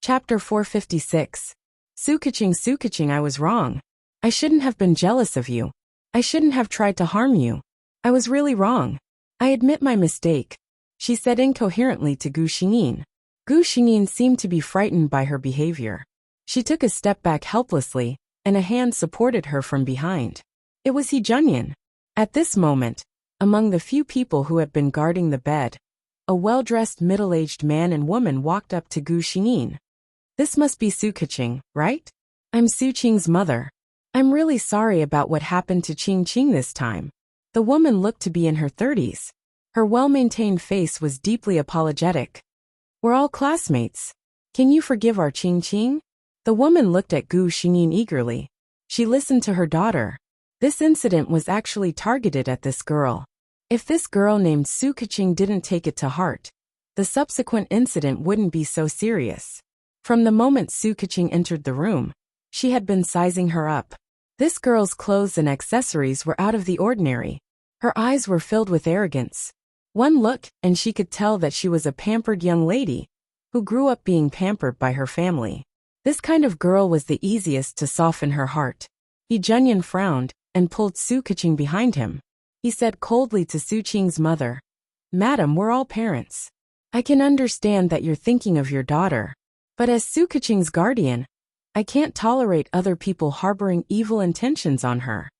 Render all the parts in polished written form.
Chapter 456. Sukaching, I was wrong. I shouldn't have been jealous of you. I shouldn't have tried to harm you. I was really wrong. I admit my mistake, she said incoherently to Gu Xingyin. Gu Xingyin seemed to be frightened by her behavior. She took a step back helplessly, and a hand supported her from behind. It was He Junyan. At this moment, among the few people who had been guarding the bed, a well-dressed middle-aged man and woman walked up to Gu Xingyin. This must be Sukaching, right? I'm Su Qing's mother. I'm really sorry about what happened to Qing this time. The woman looked to be in her 30s. Her well-maintained face was deeply apologetic. We're all classmates. Can you forgive our Qing? The woman looked at Gu Xingyin eagerly. She listened to her daughter. This incident was actually targeted at this girl. If this girl named Sukaching didn't take it to heart, the subsequent incident wouldn't be so serious. From the moment Sukaching entered the room, she had been sizing her up. This girl's clothes and accessories were out of the ordinary. Her eyes were filled with arrogance. One look, and she could tell that she was a pampered young lady, who grew up being pampered by her family. This kind of girl was the easiest to soften her heart. He Junyan frowned, and pulled Sukaching behind him. He said coldly to Su Qing's mother, "Madam, we're all parents. I can understand that you're thinking of your daughter. But as Sukaching's guardian, I can't tolerate other people harboring evil intentions on her.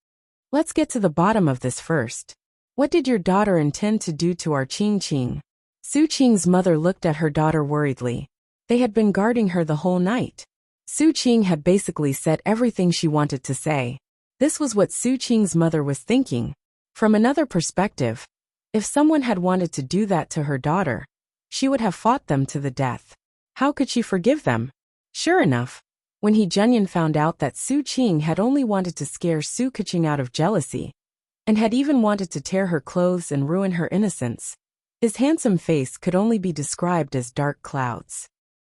Let's get to the bottom of this first. What did your daughter intend to do to our Qing? Su Qing's mother looked at her daughter worriedly. They had been guarding her the whole night. Su Qing had basically said everything she wanted to say. This was what Su Qing's mother was thinking. From another perspective, if someone had wanted to do that to her daughter, she would have fought them to the death. How could she forgive them? Sure enough, when He Junyan found out that Su Qing had only wanted to scare Sukaching out of jealousy, and had even wanted to tear her clothes and ruin her innocence, his handsome face could only be described as dark clouds.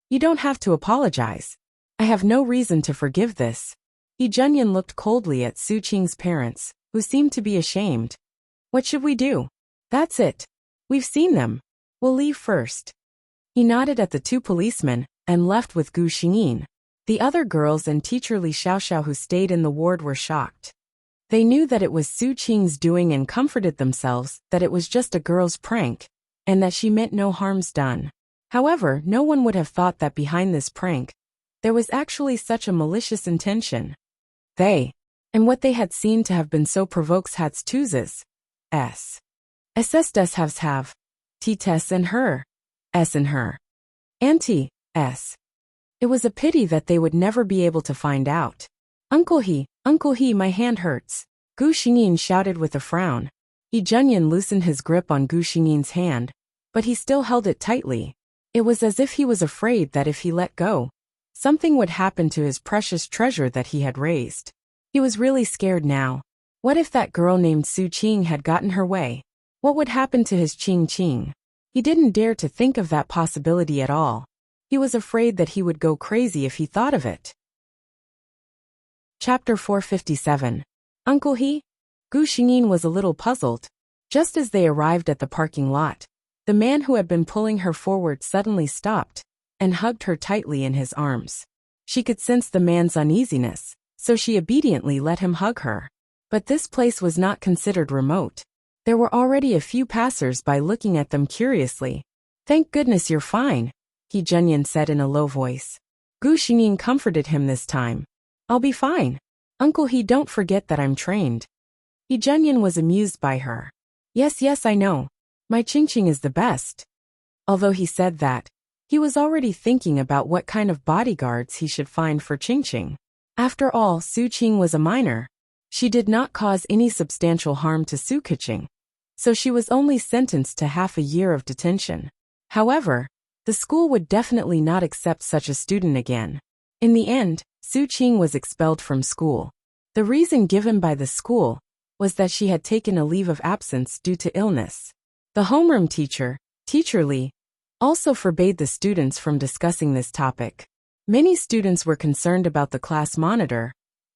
You don't have to apologize. I have no reason to forgive this. He Junyan looked coldly at Su Qing's parents, who seemed to be ashamed. What should we do? That's it. We've seen them. We'll leave first. He nodded at the two policemen, and left with Gu Xingyin. The other girls and teacher Li Xiaoxiao who stayed in the ward were shocked. They knew that it was Su Qing's doing and comforted themselves that it was just a girl's prank, and that she meant no harms done. However, no one would have thought that behind this prank, there was actually such a malicious intention. And what they had seen to have been so provokes hats tuses. SS des have. T-tes and her. S and her. Anti-S. It was a pity that they would never be able to find out. Uncle He, my hand hurts. Gu Xingyin shouted with a frown. He Junyan loosened his grip on Gu Xingyin's hand, but he still held it tightly. It was as if he was afraid that if he let go, something would happen to his precious treasure that he had raised. He was really scared now. What if that girl named Su Qing had gotten her way? What would happen to his Qing? He didn't dare to think of that possibility at all. He was afraid that he would go crazy if he thought of it. Chapter 457. Uncle He? Gu Xingyin was a little puzzled. Just as they arrived at the parking lot, the man who had been pulling her forward suddenly stopped, and hugged her tightly in his arms. She could sense the man's uneasiness, so she obediently let him hug her. But this place was not considered remote. There were already a few passers-by looking at them curiously. Thank goodness you're fine, He Junyan said in a low voice. Gu Xingyin comforted him this time. I'll be fine. Uncle He, don't forget that I'm trained. He Junyan was amused by her. Yes, I know. My Qing is the best. Although he said that, he was already thinking about what kind of bodyguards he should find for Qing. After all, Su Qing was a minor. She did not cause any substantial harm to Sukaching, so she was only sentenced to half a year of detention. However, the school would definitely not accept such a student again. In the end, Su Qing was expelled from school. The reason given by the school was that she had taken a leave of absence due to illness. The homeroom teacher, Teacher Li, also forbade the students from discussing this topic. Many students were concerned about the class monitor,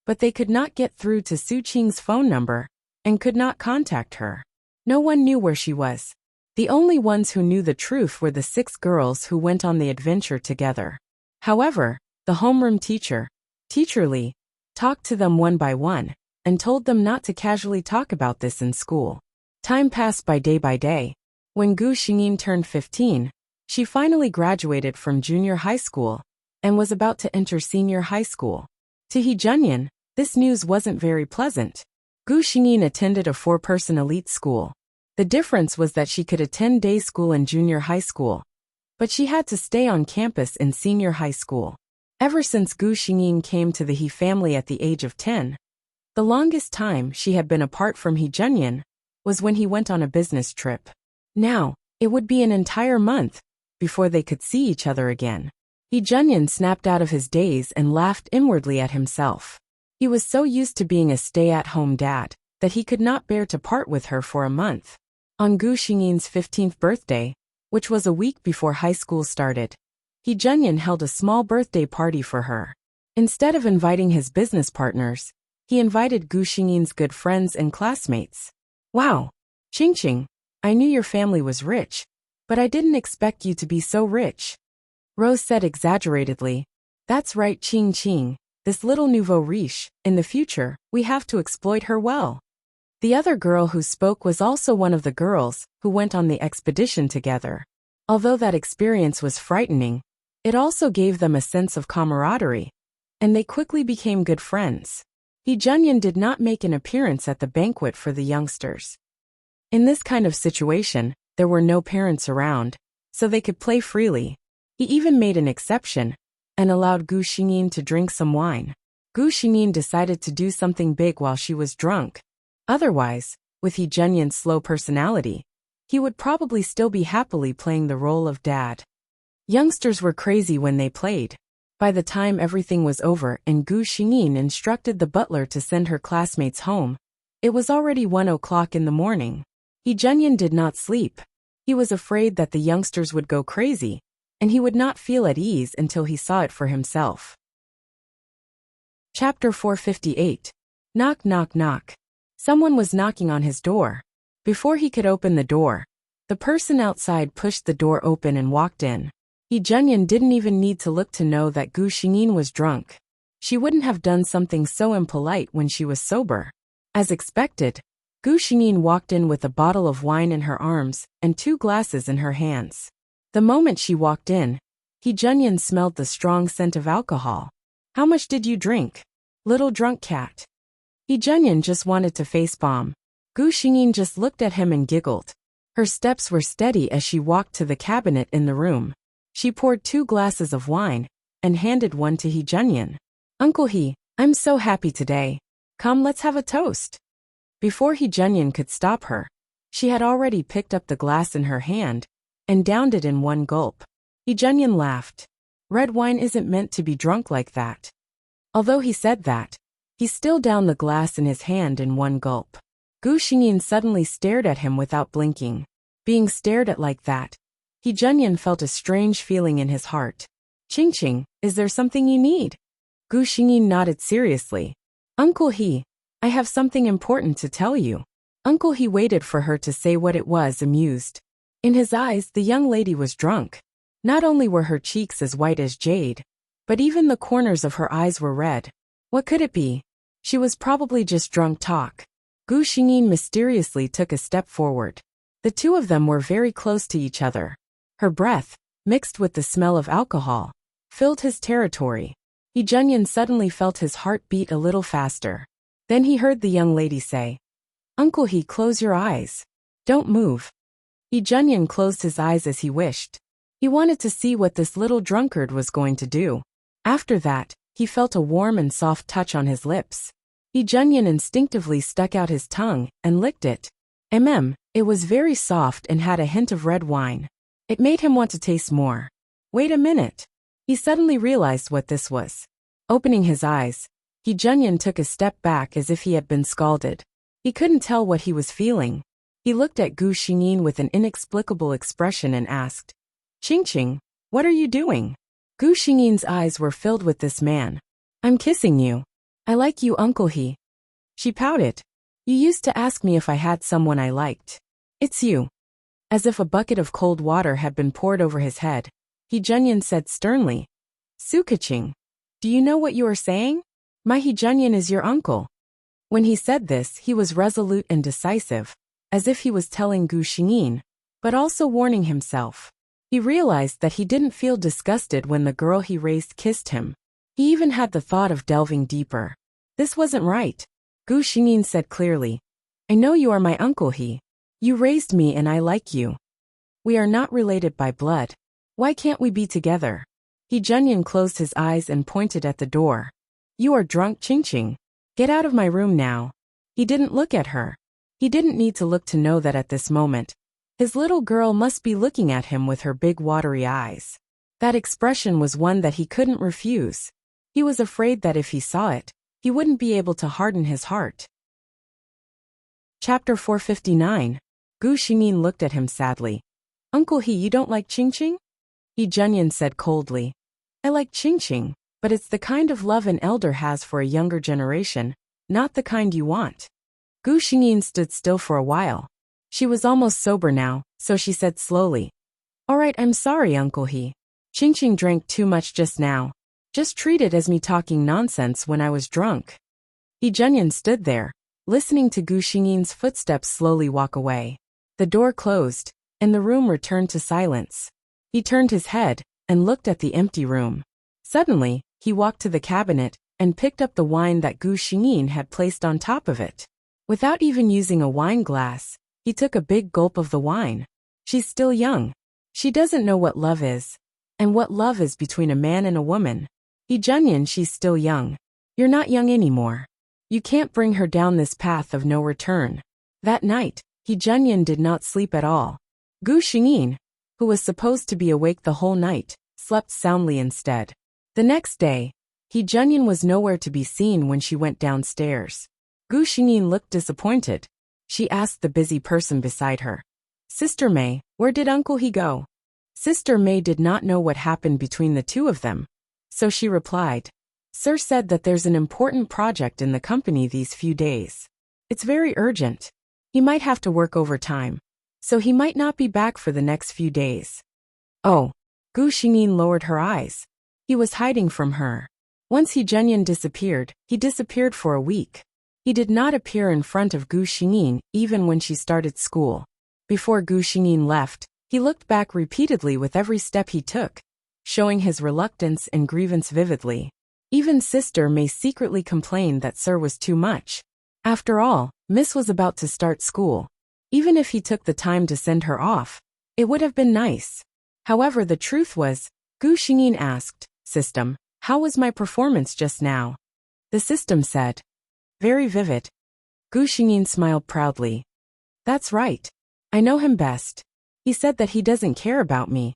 but they could not get through to Su Qing's phone number, and could not contact her. No one knew where she was. The only ones who knew the truth were the 6 girls who went on the adventure together. However, the homeroom teacher, Teacher Li, talked to them one by one, and told them not to casually talk about this in school. Time passed by day. When Gu Xingyin turned 15, she finally graduated from junior high school, and was about to enter senior high school. To He Junyan, this news wasn't very pleasant. Gu Xingyin attended a 4-person elite school. The difference was that she could attend day school and junior high school, but she had to stay on campus in senior high school. Ever since Gu Xingyin came to the He family at the age of 10, the longest time she had been apart from He Junyan was when he went on a business trip. Now, it would be an entire month before they could see each other again. He Junyan snapped out of his daze and laughed inwardly at himself. He was so used to being a stay-at-home dad that he could not bear to part with her for a month. On Gu Xingyin's 15th birthday, which was a week before high school started, He Junyan held a small birthday party for her. Instead of inviting his business partners, he invited Gu Xingyin's good friends and classmates. Wow! Qing, I knew your family was rich, but I didn't expect you to be so rich. Rose said exaggeratedly. That's right, Qing, this little nouveau riche. In the future, we have to exploit her well. The other girl who spoke was also one of the girls who went on the expedition together. Although that experience was frightening, it also gave them a sense of camaraderie, and they quickly became good friends. He Junyan did not make an appearance at the banquet for the youngsters. In this kind of situation, there were no parents around, so they could play freely. He even made an exception and allowed Gu Xingyin to drink some wine. Gu Xingyin decided to do something big while she was drunk. Otherwise, with He Junyan's slow personality, he would probably still be happily playing the role of dad. Youngsters were crazy when they played. By the time everything was over and Gu Xingyin instructed the butler to send her classmates home, it was already 1 o'clock in the morning. He Junyan did not sleep. He was afraid that the youngsters would go crazy, and he would not feel at ease until he saw it for himself. Chapter 458. Knock, knock, knock. Someone was knocking on his door. Before he could open the door, the person outside pushed the door open and walked in. He Junyan didn't even need to look to know that Gu Xingyin was drunk. She wouldn't have done something so impolite when she was sober. As expected, Gu Xingyin walked in with a bottle of wine in her arms and 2 glasses in her hands. The moment she walked in, He Junyan smelled the strong scent of alcohol. How much did you drink, little drunk cat? He Junyan just wanted to facepalm. Gu Xingyin just looked at him and giggled. Her steps were steady as she walked to the cabinet in the room. She poured 2 glasses of wine and handed one to He Junyan. Uncle He, I'm so happy today. Come, let's have a toast. Before He Junyan could stop her, she had already picked up the glass in her hand and downed it in one gulp. He Junyan laughed. Red wine isn't meant to be drunk like that. Although he said that, he still downed the glass in his hand in one gulp. Gu Xingyin suddenly stared at him without blinking. Being stared at like that, He Junyan felt a strange feeling in his heart. Qing, is there something you need? Gu Xingyin nodded seriously. Uncle He, I have something important to tell you. Uncle He waited for her to say what it was, amused. In his eyes, the young lady was drunk. Not only were her cheeks as white as jade, but even the corners of her eyes were red. What could it be? She was probably just drunk talk. Gu Xingyin mysteriously took a step forward. The two of them were very close to each other. Her breath, mixed with the smell of alcohol, filled his territory. He Junyan suddenly felt his heart beat a little faster. Then he heard the young lady say, Uncle He, close your eyes. Don't move. He Junyan closed his eyes as he wished. He wanted to see what this little drunkard was going to do. After that, he felt a warm and soft touch on his lips. He Junyan instinctively stuck out his tongue and licked it. It was very soft and had a hint of red wine. It made him want to taste more. Wait a minute. He suddenly realized what this was. Opening his eyes, He Junyan took a step back as if he had been scalded. He couldn't tell what he was feeling. He looked at Gu Xingyin with an inexplicable expression and asked, Qing, what are you doing? Gu Xingyin's eyes were filled with this man. I'm kissing you. I like you, Uncle He. She pouted. You used to ask me if I had someone I liked. It's you. As if a bucket of cold water had been poured over his head, He Junyan said sternly, Sukaching. Do you know what you are saying? My Heejunyan is your uncle. When he said this, he was resolute and decisive, as if he was telling Gu Xingyin, but also warning himself. He realized that he didn't feel disgusted when the girl he raised kissed him. He even had the thought of delving deeper. This wasn't right. Gu Xingyin said clearly. I know you are my uncle He. You raised me and I like you. We are not related by blood. Why can't we be together? Heejunyan closed his eyes and pointed at the door. You are drunk, Qingqing. Get out of my room now. He didn't look at her. He didn't need to look to know that at this moment, his little girl must be looking at him with her big watery eyes. That expression was one that he couldn't refuse. He was afraid that if he saw it, he wouldn't be able to harden his heart. Chapter 459. Gu Xingyin looked at him sadly. Uncle He, you don't like Qingqing? Heejunyan said coldly. I like Qingqing, but it's the kind of love an elder has for a younger generation, not the kind you want. Gu Xingyin stood still for a while. She was almost sober now, so she said slowly. All right, I'm sorry, Uncle He. Qingqing drank too much just now. Just treat it as me talking nonsense when I was drunk. Heejunyan stood there, listening to Gu Xingyin's footsteps slowly walk away. The door closed, and the room returned to silence. He turned his head and looked at the empty room. Suddenly, he walked to the cabinet and picked up the wine that Gu Xingyin had placed on top of it. Without even using a wine glass, he took a big gulp of the wine. She's still young. She doesn't know what love is, and what love is between a man and a woman. Heejunyan, she's still young. You're not young anymore. You can't bring her down this path of no return. That night, Heejunyan did not sleep at all. Gu Xingyin, who was supposed to be awake the whole night, slept soundly instead. The next day, Heejunyan was nowhere to be seen when she went downstairs. Gu Xingyin looked disappointed. She asked the busy person beside her. Sister May, where did Uncle He go? Sister May did not know what happened between the two of them. So she replied, Sir said that there's an important project in the company these few days. It's very urgent. He might have to work overtime, so he might not be back for the next few days. Oh, Gu Xingyin lowered her eyes. He was hiding from her. Once Heejunyan disappeared, he disappeared for a week. He did not appear in front of Gu Xingyin even when she started school. Before Gu Xingyin left, he looked back repeatedly with every step he took, showing his reluctance and grievance vividly. Even Sister May secretly complained that Sir was too much. After all, Miss was about to start school. Even if he took the time to send her off, it would have been nice. However, the truth was, Gu Xingyin asked, System, how was my performance just now? The system said, very vivid. Gu Xingyin smiled proudly. That's right. I know him best. He said that he doesn't care about me,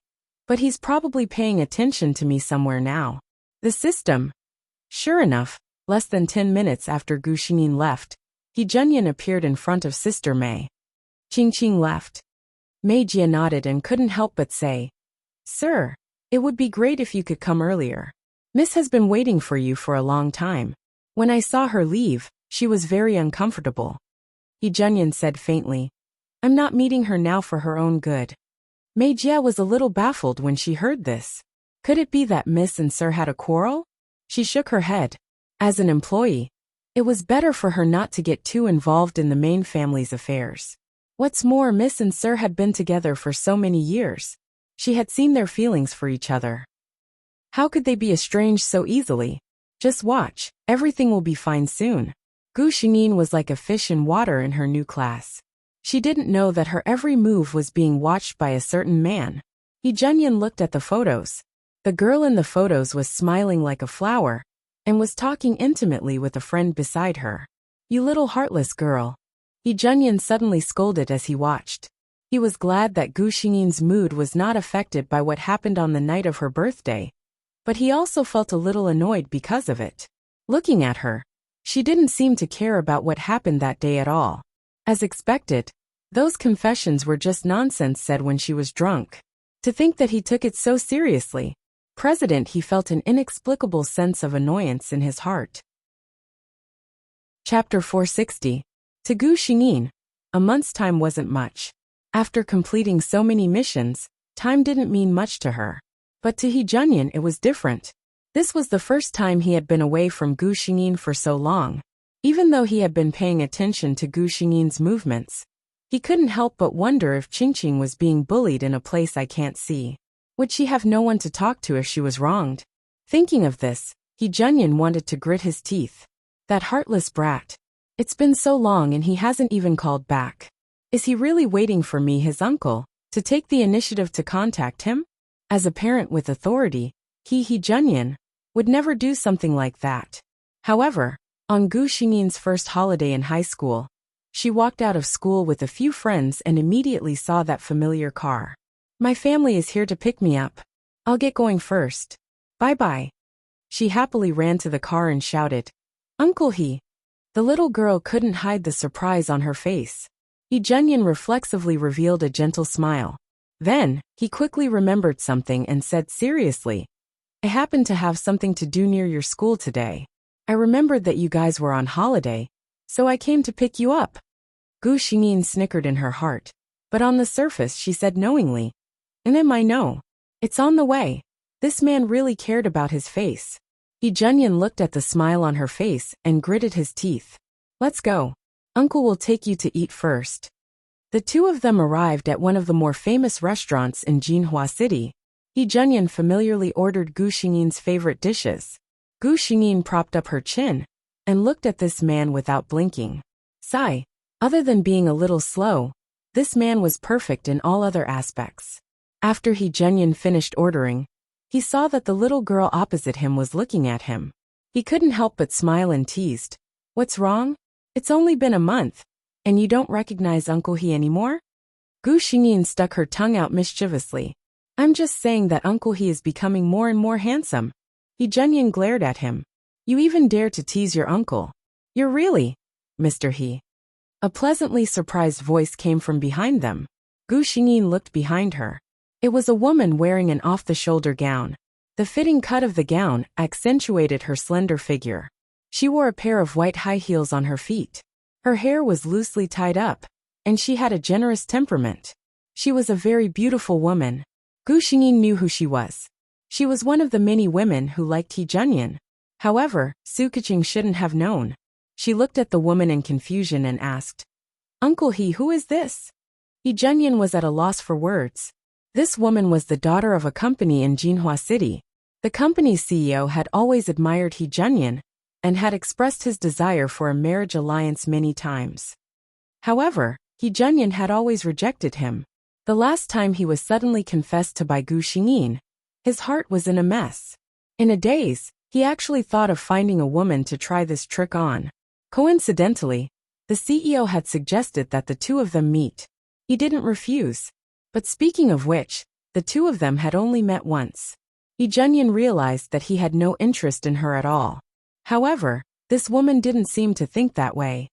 but he's probably paying attention to me somewhere now. The system. Sure enough, less than 10 minutes after Gu Xingyin left, Heejunyan appeared in front of Sister May. Qingqing left. Mei Jia nodded and couldn't help but say, Sir, it would be great if you could come earlier. Miss has been waiting for you for a long time. When I saw her leave, she was very uncomfortable. Heejunyan said faintly, I'm not meeting her now for her own good. Mei Jia was a little baffled when she heard this. Could it be that Miss and Sir had a quarrel? She shook her head. As an employee, it was better for her not to get too involved in the main family's affairs. What's more, Miss and Sir had been together for so many years. She had seen their feelings for each other. How could they be estranged so easily? Just watch, everything will be fine soon. Gu Xingyin was like a fish in water in her new class. She didn't know that her every move was being watched by a certain man. Heejunyan looked at the photos. The girl in the photos was smiling like a flower, and was talking intimately with a friend beside her. You little heartless girl. Heejunyan suddenly scolded as he watched. He was glad that Gu Xingyin's mood was not affected by what happened on the night of her birthday, but he also felt a little annoyed because of it. Looking at her, she didn't seem to care about what happened that day at all. As expected, those confessions were just nonsense said when she was drunk. To think that he took it so seriously. He felt an inexplicable sense of annoyance in his heart. Chapter 460. To Gu Xingyin, a month's time wasn't much. After completing so many missions, time didn't mean much to her. But to Heejunyan it was different. This was the first time he had been away from Gu Xingyin for so long. Even though he had been paying attention to Gu Xingyin's movements, he couldn't help but wonder if Qingqing was being bullied in a place I can't see. Would she have no one to talk to if she was wronged? Thinking of this, He Junyan wanted to grit his teeth. That heartless brat. It's been so long and he hasn't even called back. Is he really waiting for me, his uncle, to take the initiative to contact him? As a parent with authority, He Junyan would never do something like that. However, on Gu Xingyin's first holiday in high school, she walked out of school with a few friends and immediately saw that familiar car. My family is here to pick me up. I'll get going first. Bye-bye. She happily ran to the car and shouted, Uncle He. The little girl couldn't hide the surprise on her face. He Junyan reflexively revealed a gentle smile. Then, he quickly remembered something and said seriously, I happen to have something to do near your school today. I remembered that you guys were on holiday, so I came to pick you up. Gu Xingyin snickered in her heart, but on the surface she said knowingly, I know. It's on the way. This man really cared about his face. He Junyan looked at the smile on her face and gritted his teeth. Let's go. Uncle will take you to eat first. The two of them arrived at one of the more famous restaurants in Jinhua City. He Junyan familiarly ordered Gu Xingyin's favorite dishes. Gu Xingyin propped up her chin and looked at this man without blinking. Sigh. Other than being a little slow, this man was perfect in all other aspects. After He Junyan finished ordering, he saw that the little girl opposite him was looking at him. He couldn't help but smile and teased. What's wrong? It's only been a month, and you don't recognize Uncle He anymore? Gu Xingyin stuck her tongue out mischievously. I'm just saying that Uncle He is becoming more and more handsome. He Junyan glared at him. You even dare to tease your uncle. You're really, Mr. He. A pleasantly surprised voice came from behind them. Gu Xingyin looked behind her. It was a woman wearing an off-the-shoulder gown. The fitting cut of the gown accentuated her slender figure. She wore a pair of white high heels on her feet. Her hair was loosely tied up, and she had a generous temperament. She was a very beautiful woman. Gu Xingyin knew who she was. She was one of the many women who liked He Junyan. However, Su Keqing shouldn't have known. She looked at the woman in confusion and asked, Uncle He, who is this? He Junyan was at a loss for words. This woman was the daughter of a company in Jinhua City. The company's CEO had always admired He Junyan and had expressed his desire for a marriage alliance many times. However, He Junyan had always rejected him. The last time he was suddenly confessed to by Gu Xingyin, his heart was in a mess. In a daze, he actually thought of finding a woman to try this trick on. Coincidentally, the CEO had suggested that the two of them meet. He didn't refuse. But speaking of which, the two of them had only met once. He Junyan realized that he had no interest in her at all. However, this woman didn't seem to think that way.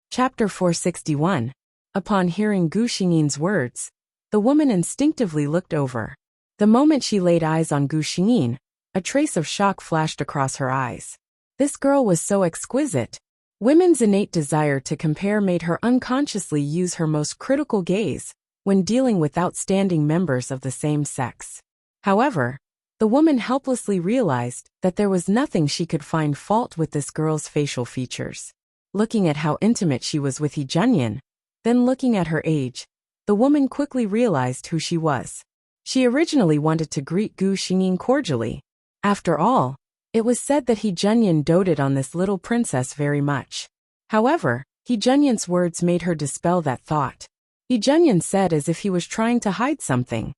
Chapter 461. Upon hearing Gu Xingyin's words, the woman instinctively looked over. The moment she laid eyes on Gu Xingyin, a trace of shock flashed across her eyes. This girl was so exquisite. Women's innate desire to compare made her unconsciously use her most critical gaze when dealing with outstanding members of the same sex. However, the woman helplessly realized that there was nothing she could find fault with this girl's facial features. Looking at how intimate she was with He Junyan, then looking at her age, the woman quickly realized who she was. She originally wanted to greet Gu Xingyin cordially. After all, it was said that He Junyan doted on this little princess very much. However, He Junyan's words made her dispel that thought. He Junyan said as if he was trying to hide something.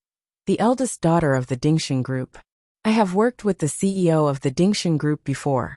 The eldest daughter of the Dingshan Group. I have worked with the CEO of the Dingshan Group before.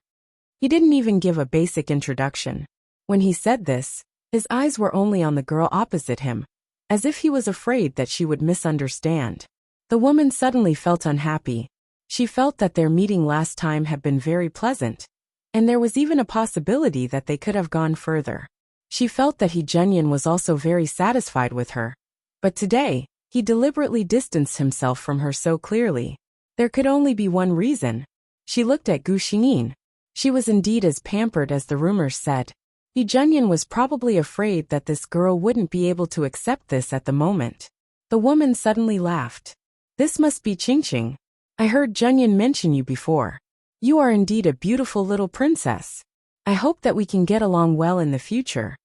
He didn't even give a basic introduction. When he said this, his eyes were only on the girl opposite him, as if he was afraid that she would misunderstand. The woman suddenly felt unhappy. She felt that their meeting last time had been very pleasant, and there was even a possibility that they could have gone further. She felt that He Junyan was also very satisfied with her. But today, he deliberately distanced himself from her so clearly. There could only be one reason. She looked at Gu Xingyin. She was indeed as pampered as the rumors said. He Junyan was probably afraid that this girl wouldn't be able to accept this at the moment. The woman suddenly laughed. This must be Qingqing. I heard Junyan mention you before. You are indeed a beautiful little princess. I hope that we can get along well in the future.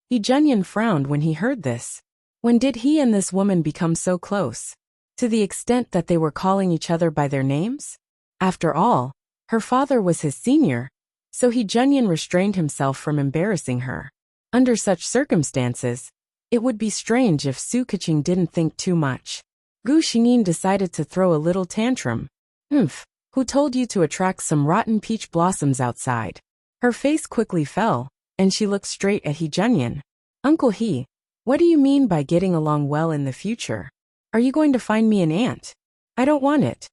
Junyan frowned when he heard this. When did he and this woman become so close? To the extent that they were calling each other by their names? After all, her father was his senior, so Junyan restrained himself from embarrassing her. Under such circumstances, it would be strange if Su Keqing didn't think too much. Gu Xingyin decided to throw a little tantrum. Who told you to attract some rotten peach blossoms outside? Her face quickly fell, and she looked straight at Junyan. Uncle He, what do you mean by getting along well in the future? Are you going to find me an aunt? I don't want it.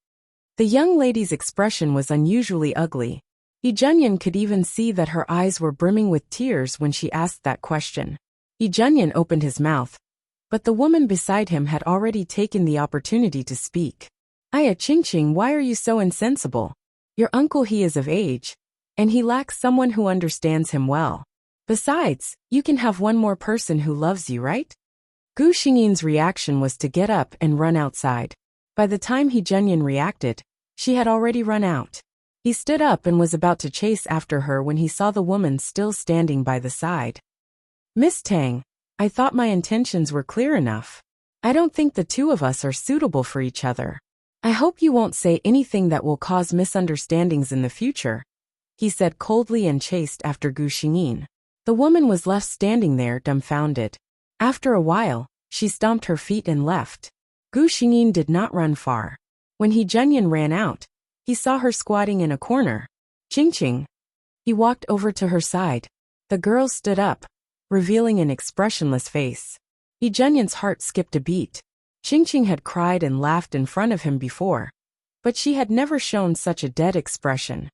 The young lady's expression was unusually ugly. Junyan could even see that her eyes were brimming with tears when she asked that question. Junyan opened his mouth, but the woman beside him had already taken the opportunity to speak. Aya Qingqing, why are you so insensible? Your uncle He is of age, and he lacks someone who understands him well. Besides, you can have one more person who loves you, right? Gu Xingyin's reaction was to get up and run outside. By the time Junyan reacted, she had already run out. He stood up and was about to chase after her when he saw the woman still standing by the side. Miss Tang, I thought my intentions were clear enough. I don't think the two of us are suitable for each other. I hope you won't say anything that will cause misunderstandings in the future, he said coldly and chased after Gu Xingyin. The woman was left standing there dumbfounded. After a while, she stomped her feet and left. Gu Xingyin did not run far. When Junyan ran out, he saw her squatting in a corner. Qingqing. He walked over to her side. The girl stood up, revealing an expressionless face. Junyan's heart skipped a beat. Qingqing had cried and laughed in front of him before, but she had never shown such a dead expression.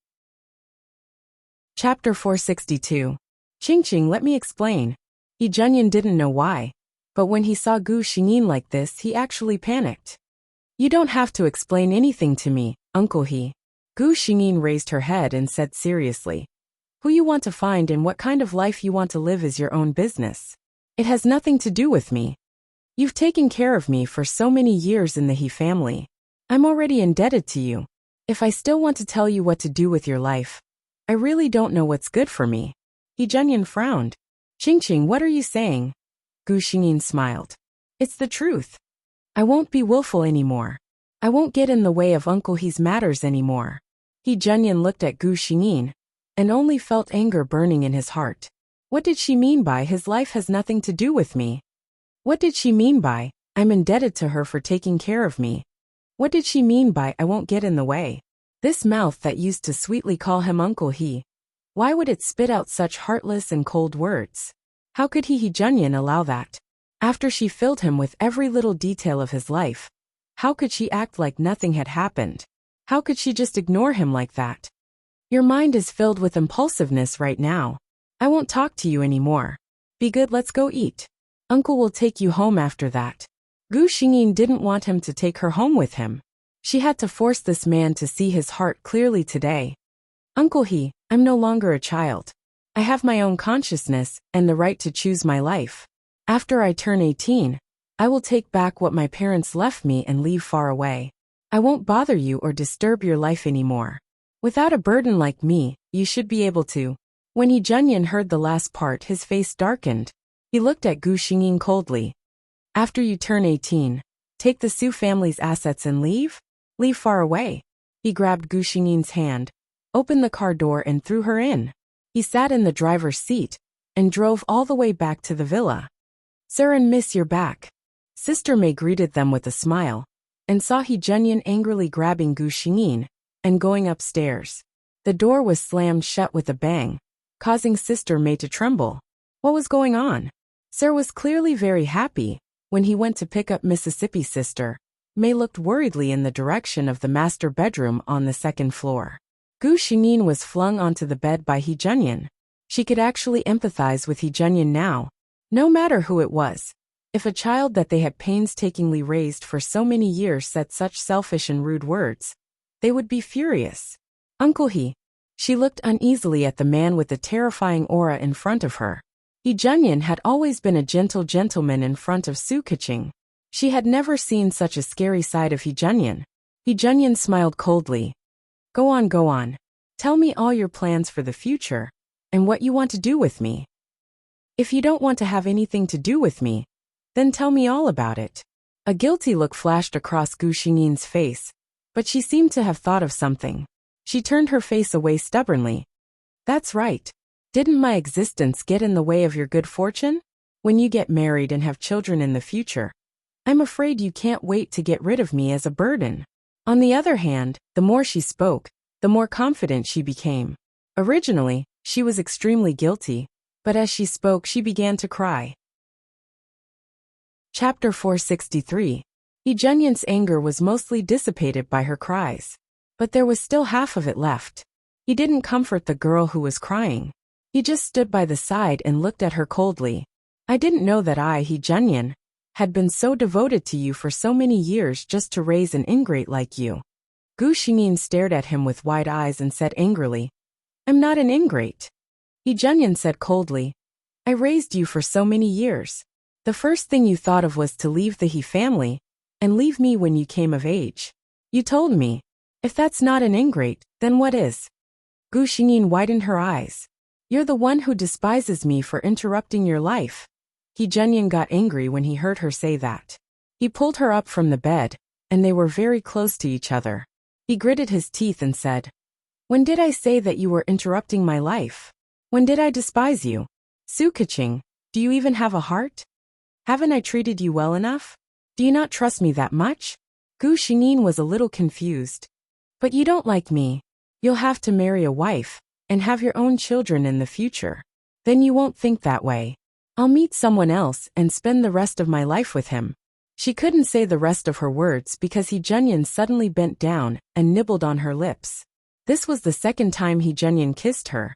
Chapter 462. Qingqing, let me explain. Junyan didn't know why, but when he saw Gu Xingyin like this, he actually panicked. You don't have to explain anything to me, Uncle He. Gu Xingyin raised her head and said seriously. Who you want to find and what kind of life you want to live is your own business. It has nothing to do with me. You've taken care of me for so many years in the He family. I'm already indebted to you. If I still want to tell you what to do with your life, I really don't know what's good for me. Junyan frowned. Qingqing, what are you saying? Gu Xingyin smiled. It's the truth. I won't be willful anymore. I won't get in the way of Uncle He's matters anymore. Junyan looked at Gu Xingyin, and only felt anger burning in his heart. What did she mean by his life has nothing to do with me? What did she mean by, I'm indebted to her for taking care of me? What did she mean by, I won't get in the way? This mouth that used to sweetly call him Uncle He, why would it spit out such heartless and cold words? How could Junyan allow that? After she filled him with every little detail of his life, how could she act like nothing had happened? How could she just ignore him like that? Your mind is filled with impulsiveness right now. I won't talk to you anymore. Be good, let's go eat. Uncle will take you home after that. Gu Xingyin didn't want him to take her home with him. She had to force this man to see his heart clearly today. Uncle He, I'm no longer a child. I have my own consciousness and the right to choose my life. After I turn 18, I will take back what my parents left me and leave far away. I won't bother you or disturb your life anymore. Without a burden like me, you should be able to. When Junyan heard the last part, his face darkened. He looked at Gu Xingyin coldly. After you turn 18, take the Su family's assets and leave? Leave far away. He grabbed Gu Xingyin's hand, opened the car door and threw her in. He sat in the driver's seat and drove all the way back to the villa. Sir and Miss, you're back. Sister May greeted them with a smile, and saw Junyan angrily grabbing Gu Xingyin and going upstairs. The door was slammed shut with a bang, causing Sister May to tremble. What was going on? Sir was clearly very happy. When he went to pick up Mississippi's sister, May looked worriedly in the direction of the master bedroom on the second floor. Gu Xingyin was flung onto the bed by Junyan. She could actually empathize with Junyan now. No matter who it was, if a child that they had painstakingly raised for so many years said such selfish and rude words, they would be furious. Uncle He. She looked uneasily at the man with the terrifying aura in front of her. Junyan had always been a gentle gentleman in front of Su Keqing. She had never seen such a scary side of Junyan. He Junyan smiled coldly. Go on, go on. Tell me all your plans for the future, and what you want to do with me. If you don't want to have anything to do with me, then tell me all about it. A guilty look flashed across Gu Xingyin's face, but she seemed to have thought of something. She turned her face away stubbornly. That's right. Didn't my existence get in the way of your good fortune? When you get married and have children in the future, I'm afraid you can't wait to get rid of me as a burden. On the other hand, the more she spoke, the more confident she became. Originally, she was extremely guilty, but as she spoke she began to cry. Chapter 463. He Junyan's anger was mostly dissipated by her cries. But there was still half of it left. He didn't comfort the girl who was crying. He just stood by the side and looked at her coldly. I didn't know that He Junyan, had been so devoted to you for so many years just to raise an ingrate like you. Gu Xingyin stared at him with wide eyes and said angrily, I'm not an ingrate. He Junyan said coldly, I raised you for so many years. The first thing you thought of was to leave the He family, and leave me when you came of age. You told me, if that's not an ingrate, then what is? Gu Xingyin widened her eyes. You're the one who despises me for interrupting your life. He Junyan got angry when he heard her say that. He pulled her up from the bed, and they were very close to each other. He gritted his teeth and said, When did I say that you were interrupting my life? When did I despise you? Su Keqing, do you even have a heart? Haven't I treated you well enough? Do you not trust me that much? Gu Xingyin was a little confused. But you don't like me. You'll have to marry a wife, and have your own children in the future. Then you won't think that way. I'll meet someone else and spend the rest of my life with him. She couldn't say the rest of her words because He Junyan suddenly bent down and nibbled on her lips. This was the second time He Junyan kissed her,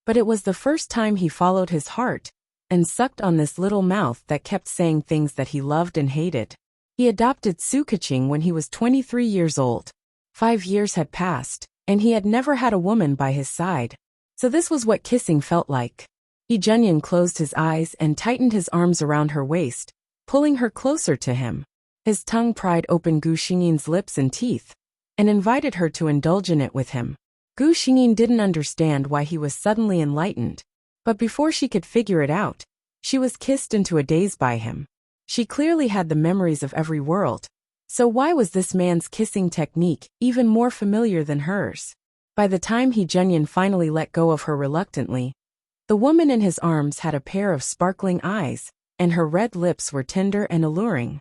but it was the first time he followed his heart and sucked on this little mouth that kept saying things that he loved and hated. He adopted Su Keqing when he was 23 years old. 5 years had passed, and he had never had a woman by his side. So this was what kissing felt like. He Junyan closed his eyes and tightened his arms around her waist, pulling her closer to him. His tongue pried open Gu Xingyin's lips and teeth, and invited her to indulge in it with him. Gu Xingyin didn't understand why he was suddenly enlightened, but before she could figure it out, she was kissed into a daze by him. She clearly had the memories of every world, so why was this man's kissing technique even more familiar than hers? By the time He Junyan finally let go of her reluctantly, the woman in his arms had a pair of sparkling eyes, and her red lips were tender and alluring.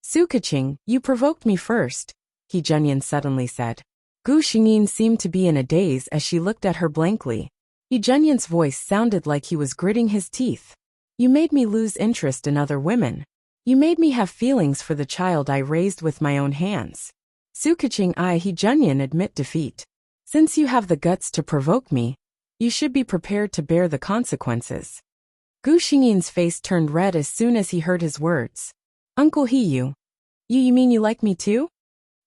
Su Keqing, you provoked me first, He Junyan suddenly said. Gu Xingyin seemed to be in a daze as she looked at her blankly. He Junyan's voice sounded like he was gritting his teeth. You made me lose interest in other women. You made me have feelings for the child I raised with my own hands. Su Keqing, He Junyan admit defeat. Since you have the guts to provoke me, you should be prepared to bear the consequences. Gu Xingyin's face turned red as soon as he heard his words. Uncle He, you mean you like me too?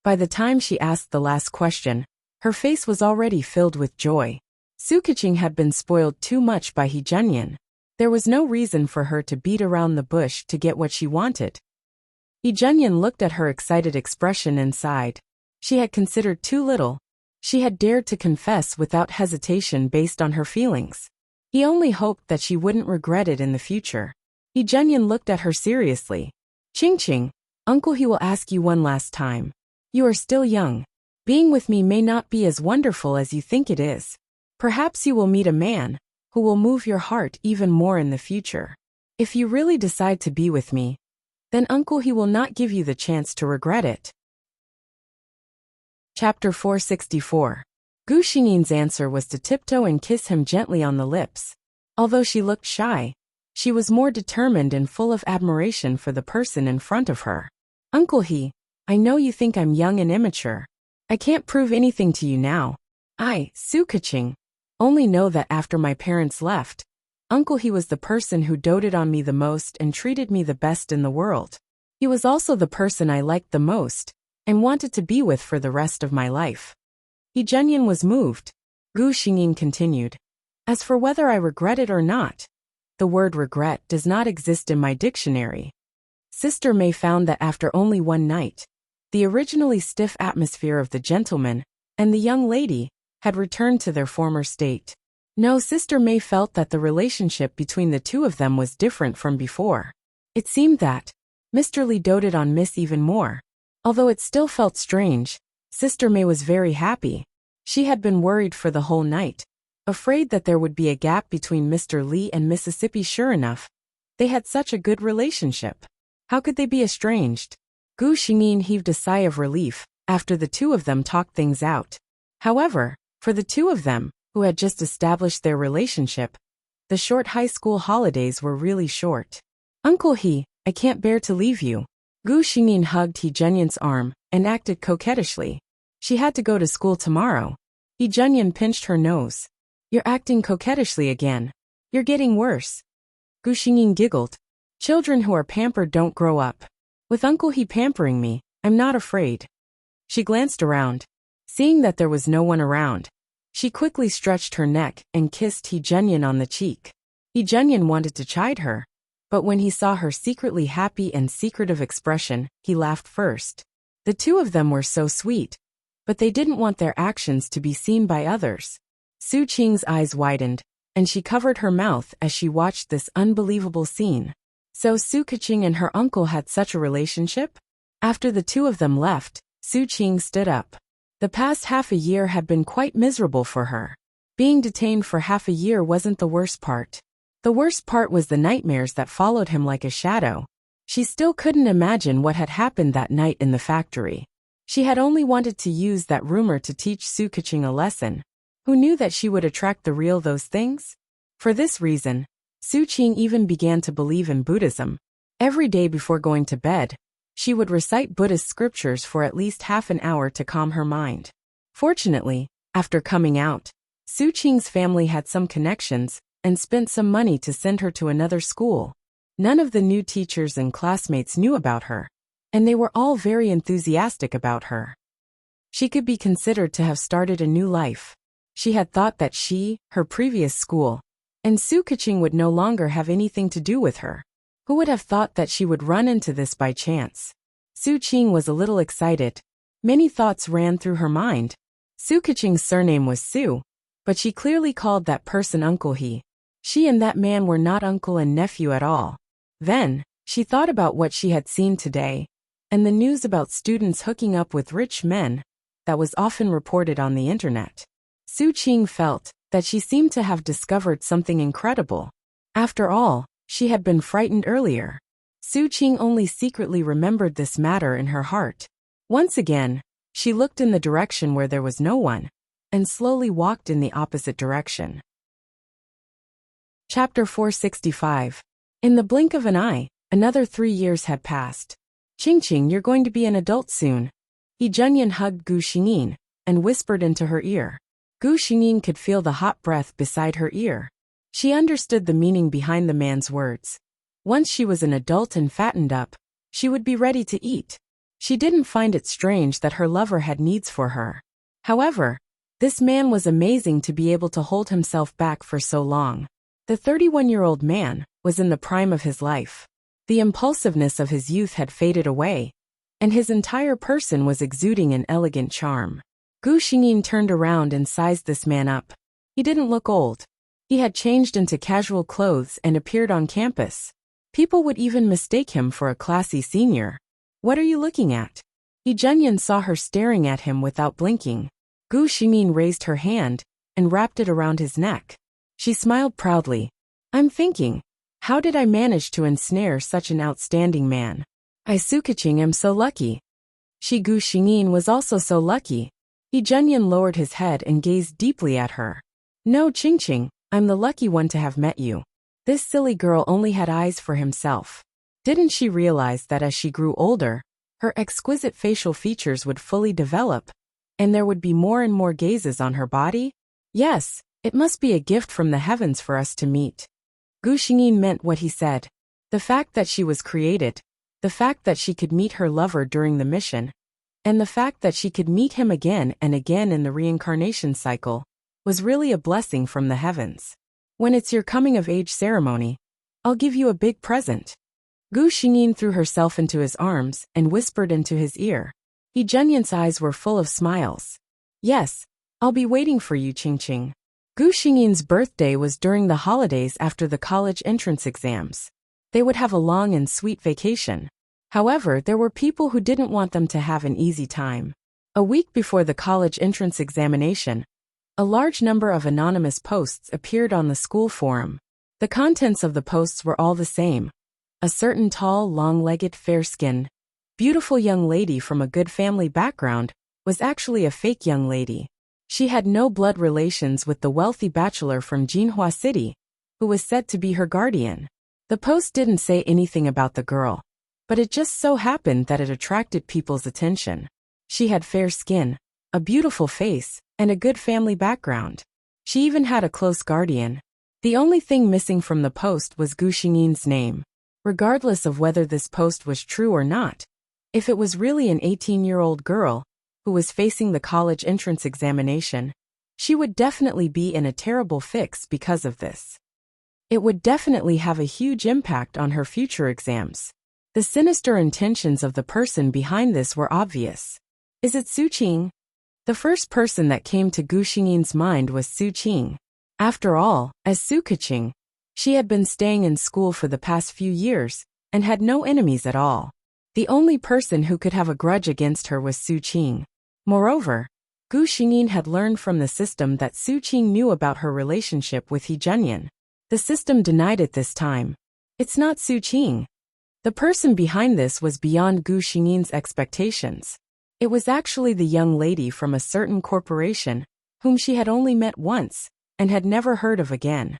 By the time she asked the last question, her face was already filled with joy. Su Keqing had been spoiled too much by He Junyan. There was no reason for her to beat around the bush to get what she wanted. He Junyan looked at her excited expression and sighed. She had considered too little. She had dared to confess without hesitation based on her feelings. He only hoped that she wouldn't regret it in the future. He Junyan looked at her seriously. Qingqing, Uncle He will ask you one last time. You are still young. Being with me may not be as wonderful as you think it is. Perhaps you will meet a man who will move your heart even more in the future. If you really decide to be with me, then Uncle He will not give you the chance to regret it. Chapter 464. Gu Xingyin's answer was to tiptoe and kiss him gently on the lips. Although she looked shy, she was more determined and full of admiration for the person in front of her. Uncle He, I know you think I'm young and immature. I can't prove anything to you now. I, Su Keqing, only know that after my parents left, Uncle He was the person who doted on me the most and treated me the best in the world. He was also the person I liked the most and wanted to be with for the rest of my life. He Junyan was moved. Gu Xingyin continued. As for whether I regret it or not, the word regret does not exist in my dictionary. Sister May found that after only one night, The originally stiff atmosphere of the gentleman and the young lady had returned to their former state. No, Sister May felt that the relationship between the two of them was different from before. It seemed that Mr. Lee doted on Miss even more. Although it still felt strange, Sister May was very happy. She had been worried for the whole night, afraid that there would be a gap between Mr. Lee and Mississippi. Sure enough, they had such a good relationship. How could they be estranged? Gu Xingyin heaved a sigh of relief after the two of them talked things out. However, for the two of them, who had just established their relationship, the short high school holidays were really short. Uncle He, I can't bear to leave you. Gu Xingyin hugged He Junyan's arm and acted coquettishly. She had to go to school tomorrow. He Junyan pinched her nose. You're acting coquettishly again. You're getting worse. Gu Xingyin giggled. Children who are pampered don't grow up. With Uncle He pampering me, I'm not afraid. She glanced around. Seeing that there was no one around, she quickly stretched her neck and kissed He Junyan on the cheek. He Junyan wanted to chide her, but when he saw her secretly happy and secretive expression, he laughed first. The two of them were so sweet, but they didn't want their actions to be seen by others. Su Qing's eyes widened, and she covered her mouth as she watched this unbelievable scene. So Su Keqing and her uncle had such a relationship? After the two of them left, Su Qing stood up. The past half a year had been quite miserable for her. Being detained for half a year wasn't the worst part. The worst part was the nightmares that followed him like a shadow. She still couldn't imagine what had happened that night in the factory. She had only wanted to use that rumor to teach Su Keqing a lesson. Who knew that she would attract the real those things? For this reason, Su Qing even began to believe in Buddhism. Every day before going to bed, she would recite Buddhist scriptures for at least half an hour to calm her mind. Fortunately, after coming out, Su Qing's family had some connections and spent some money to send her to another school. None of the new teachers and classmates knew about her, and they were all very enthusiastic about her. She could be considered to have started a new life. She had thought that she, her previous school, and Su Keqing would no longer have anything to do with her. Who would have thought that she would run into this by chance? Su Qing was a little excited. Many thoughts ran through her mind. Su Keqing's surname was Su, but she clearly called that person Uncle He. She and that man were not uncle and nephew at all. Then, she thought about what she had seen today, and the news about students hooking up with rich men that was often reported on the internet. Su Qing felt that she seemed to have discovered something incredible. After all, she had been frightened earlier. Su Qing only secretly remembered this matter in her heart. Once again, she looked in the direction where there was no one, and slowly walked in the opposite direction. Chapter 465. In the blink of an eye, another 3 years had passed. Qingqing, you're going to be an adult soon. He Junyan hugged Gu Xingyin and whispered into her ear. Gu Xingyin could feel the hot breath beside her ear. She understood the meaning behind the man's words. Once she was an adult and fattened up, she would be ready to eat. She didn't find it strange that her lover had needs for her. However, this man was amazing to be able to hold himself back for so long. The 31-year-old man was in the prime of his life. The impulsiveness of his youth had faded away, and his entire person was exuding an elegant charm. Gu Xingyin turned around and sized this man up. He didn't look old. He had changed into casual clothes and appeared on campus. People would even mistake him for a classy senior. What are you looking at? He Junyan saw her staring at him without blinking. Gu Xingyin raised her hand and wrapped it around his neck. She smiled proudly. I'm thinking, how did I manage to ensnare such an outstanding man? I Su Keqing am so lucky. She Gu Xingyin was also so lucky. He Junyan lowered his head and gazed deeply at her. No, Qingqing, I'm the lucky one to have met you. This silly girl only had eyes for himself. Didn't she realize that as she grew older, her exquisite facial features would fully develop, and there would be more and more gazes on her body? Yes, it must be a gift from the heavens for us to meet. Gu Xingyin meant what he said. The fact that she was created, the fact that she could meet her lover during the mission, and the fact that she could meet him again and again in the reincarnation cycle, was really a blessing from the heavens. When it's your coming-of-age ceremony, I'll give you a big present. Gu Xingyin threw herself into his arms and whispered into his ear. Hejunyin's eyes were full of smiles. Yes, I'll be waiting for you, Qingqing. Gu Xingyin's birthday was during the holidays after the college entrance exams. They would have a long and sweet vacation. However, there were people who didn't want them to have an easy time. A week before the college entrance examination, a large number of anonymous posts appeared on the school forum. The contents of the posts were all the same. A certain tall, long-legged, fair-skinned, beautiful young lady from a good family background was actually a fake young lady. She had no blood relations with the wealthy bachelor from Jinhua City, who was said to be her guardian. The post didn't say anything about the girl, but it just so happened that it attracted people's attention. She had fair skin, a beautiful face, and a good family background. She even had a close guardian. The only thing missing from the post was Gu Xingyin's name. Regardless of whether this post was true or not, if it was really an 18-year-old girl who was facing the college entrance examination, she would definitely be in a terrible fix because of this. It would definitely have a huge impact on her future exams. The sinister intentions of the person behind this were obvious. Is it Su Qing? The first person that came to Gu Xingyin's mind was Su Qing. After all, as Su Keqing, she had been staying in school for the past few years and had no enemies at all. The only person who could have a grudge against her was Su Qing. Moreover, Gu Xingyin had learned from the system that Su Qing knew about her relationship with Hejunyin. The system denied it this time. It's not Su Qing. The person behind this was beyond Gu Xingyin's expectations. It was actually the young lady from a certain corporation, whom she had only met once and had never heard of again.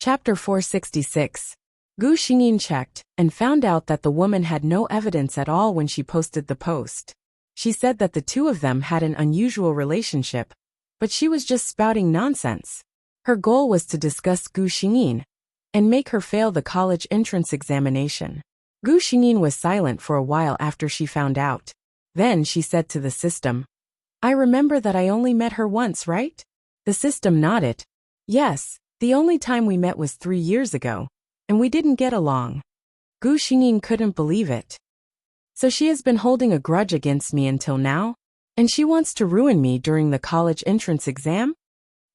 Chapter 466. Gu Xingyin checked and found out that the woman had no evidence at all when she posted the post. She said that the two of them had an unusual relationship, but she was just spouting nonsense. Her goal was to disgust Gu Xingyin and make her fail the college entrance examination. Gu Xingyin was silent for a while after she found out. Then she said to the system, "I remember that I only met her once, right?" The system nodded. "Yes, the only time we met was 3 years ago, and we didn't get along." Gu Xingyin couldn't believe it. So she has been holding a grudge against me until now? And she wants to ruin me during the college entrance exam?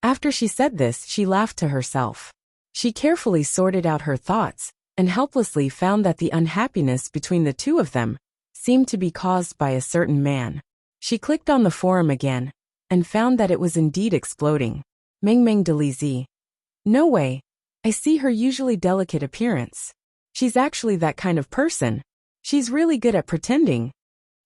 After she said this, she laughed to herself. She carefully sorted out her thoughts and helplessly found that the unhappiness between the two of them seemed to be caused by a certain man. She clicked on the forum again and found that it was indeed exploding. Meng Delizi. No way. I see her usually delicate appearance. She's actually that kind of person. She's really good at pretending.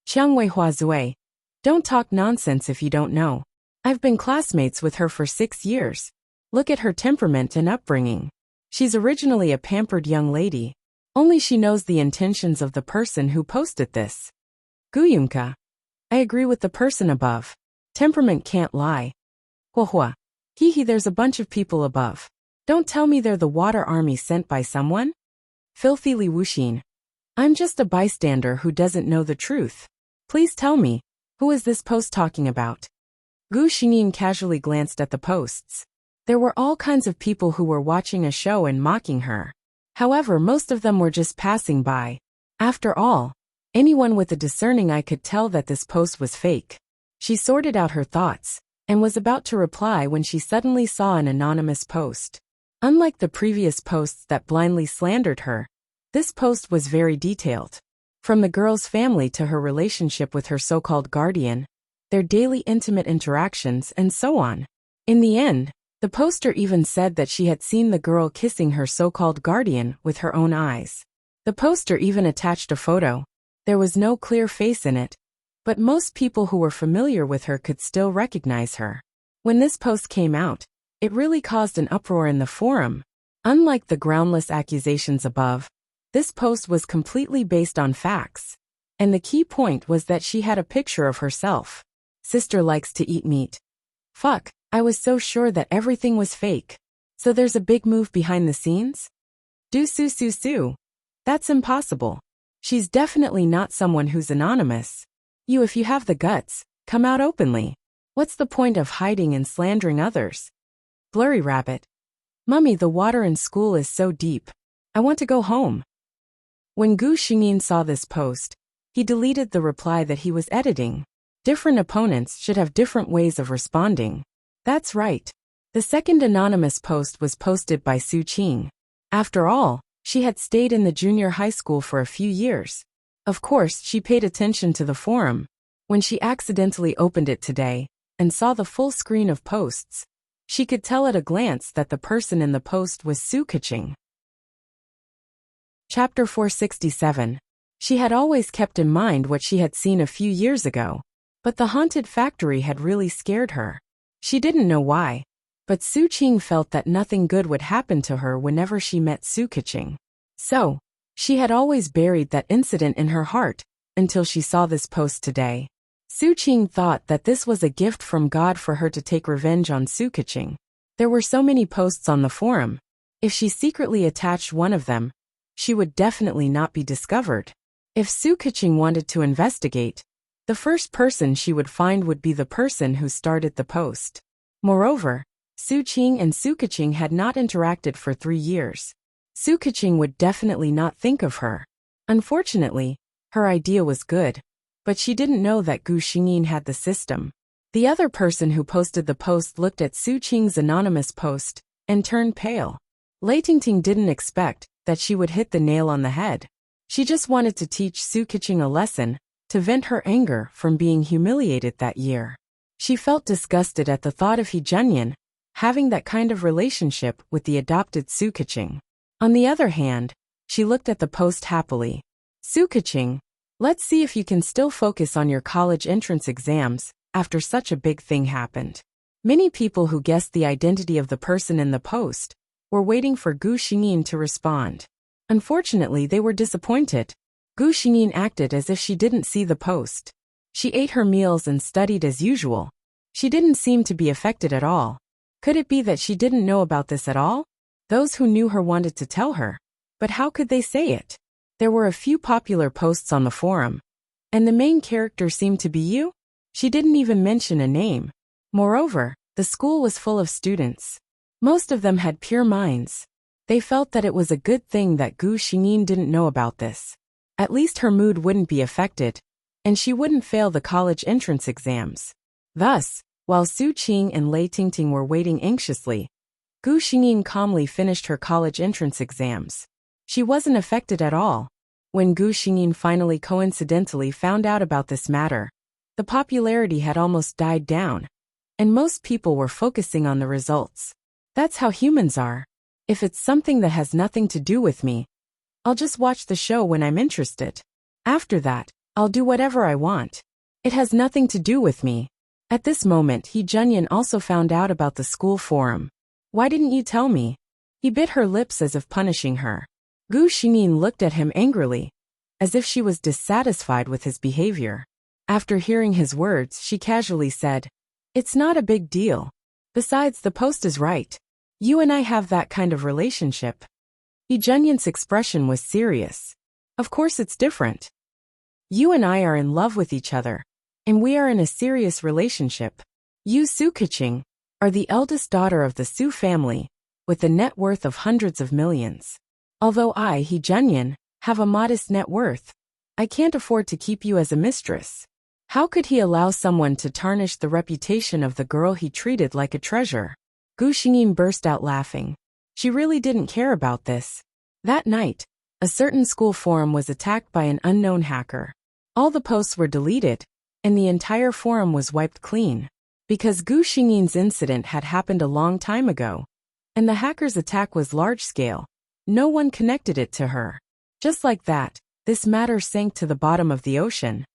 Qiangwei Huazui. Don't talk nonsense if you don't know. I've been classmates with her for 6 years. Look at her temperament and upbringing. She's originally a pampered young lady. Only she knows the intentions of the person who posted this. Guyunka. I agree with the person above. Temperament can't lie. Huahua. Hehe, there's a bunch of people above. Don't tell me they're the water army sent by someone? Filthy Li Wuxin. I'm just a bystander who doesn't know the truth. Please tell me, who is this post talking about? Gu Xingyin casually glanced at the posts. There were all kinds of people who were watching a show and mocking her. However, most of them were just passing by. After all, anyone with a discerning eye could tell that this post was fake. She sorted out her thoughts and was about to reply when she suddenly saw an anonymous post. Unlike the previous posts that blindly slandered her, this post was very detailed. From the girl's family to her relationship with her so-called guardian, their daily intimate interactions, and so on. In the end, the poster even said that she had seen the girl kissing her so-called guardian with her own eyes. The poster even attached a photo. There was no clear face in it, but most people who were familiar with her could still recognize her. When this post came out, it really caused an uproar in the forum. Unlike the groundless accusations above, this post was completely based on facts. And the key point was that she had a picture of herself. Sister likes to eat meat. Fuck, I was so sure that everything was fake. So there's a big move behind the scenes? Su. That's impossible. She's definitely not someone who's anonymous. If you have the guts, come out openly. What's the point of hiding and slandering others? Blurry Rabbit. Mummy, the water in school is so deep. I want to go home. When Gu Xingyin saw this post, He deleted the reply that he was editing. Different opponents should have different ways of responding. That's right. The second anonymous post was posted by Su Qing. After all, she had stayed in the junior high school for a few years. Of course, she paid attention to the forum. When she accidentally opened it today and saw the full screen of posts, she could tell at a glance that the person in the post was Su Keqing. Chapter 467. She had always kept in mind what she had seen a few years ago, but the haunted factory had really scared her. She didn't know why, but Su Qing felt that nothing good would happen to her whenever she met Su Keqing. So, she had always buried that incident in her heart until she saw this post today. Su Qing thought that this was a gift from God for her to take revenge on Su Keqing. There were so many posts on the forum. If she secretly attached one of them, she would definitely not be discovered. If Su Keqing wanted to investigate, the first person she would find would be the person who started the post. Moreover, Su Qing and Su Keqing had not interacted for 3 years. Su Keqing would definitely not think of her. Unfortunately, her idea was good, but she didn't know that Gu Xingyin had the system. The other person who posted the post looked at Su Qing's anonymous post and turned pale. Lei Tingting didn't expect that she would hit the nail on the head. She just wanted to teach Su Keqing a lesson, to vent her anger from being humiliated that year. She felt disgusted at the thought of He Junyan having that kind of relationship with the adopted Su Keqing. On the other hand, she looked at the post happily. Su Keqing, let's see if you can still focus on your college entrance exams after such a big thing happened. Many people who guessed the identity of the person in the post were waiting for Gu Xingyin to respond. Unfortunately, they were disappointed. Gu Xingyin acted as if she didn't see the post. She ate her meals and studied as usual. She didn't seem to be affected at all. Could it be that she didn't know about this at all? Those who knew her wanted to tell her, but how could they say it? There were a few popular posts on the forum, and the main character seemed to be you? She didn't even mention a name. Moreover, the school was full of students. Most of them had pure minds. They felt that it was a good thing that Gu Xingyin didn't know about this. At least her mood wouldn't be affected, and she wouldn't fail the college entrance exams. Thus, while Su Qing and Lei Tingting were waiting anxiously, Gu Xingyin calmly finished her college entrance exams. She wasn't affected at all. When Gu Xingyin finally coincidentally found out about this matter, the popularity had almost died down, and most people were focusing on the results. That's how humans are. If it's something that has nothing to do with me, I'll just watch the show when I'm interested. After that, I'll do whatever I want. It has nothing to do with me. At this moment, He Junyan also found out about the school forum. Why didn't you tell me? He bit her lips as if punishing her. Gu Xingyin looked at him angrily, as if she was dissatisfied with his behavior. After hearing his words, she casually said, "It's not a big deal. Besides, the post is right. You and I have that kind of relationship." He Junyan's expression was serious. Of course it's different. You and I are in love with each other, and we are in a serious relationship. You, Su Keqing, are the eldest daughter of the Su family, with a net worth of hundreds of millions. Although I, He Junyan, have a modest net worth, I can't afford to keep you as a mistress. How could he allow someone to tarnish the reputation of the girl he treated like a treasure? Gu Xingyin burst out laughing. She really didn't care about this. That night, a certain school forum was attacked by an unknown hacker. All the posts were deleted, and the entire forum was wiped clean. Because Gu Xingyin's incident had happened a long time ago, and the hacker's attack was large-scale, no one connected it to her. Just like that, this matter sank to the bottom of the ocean.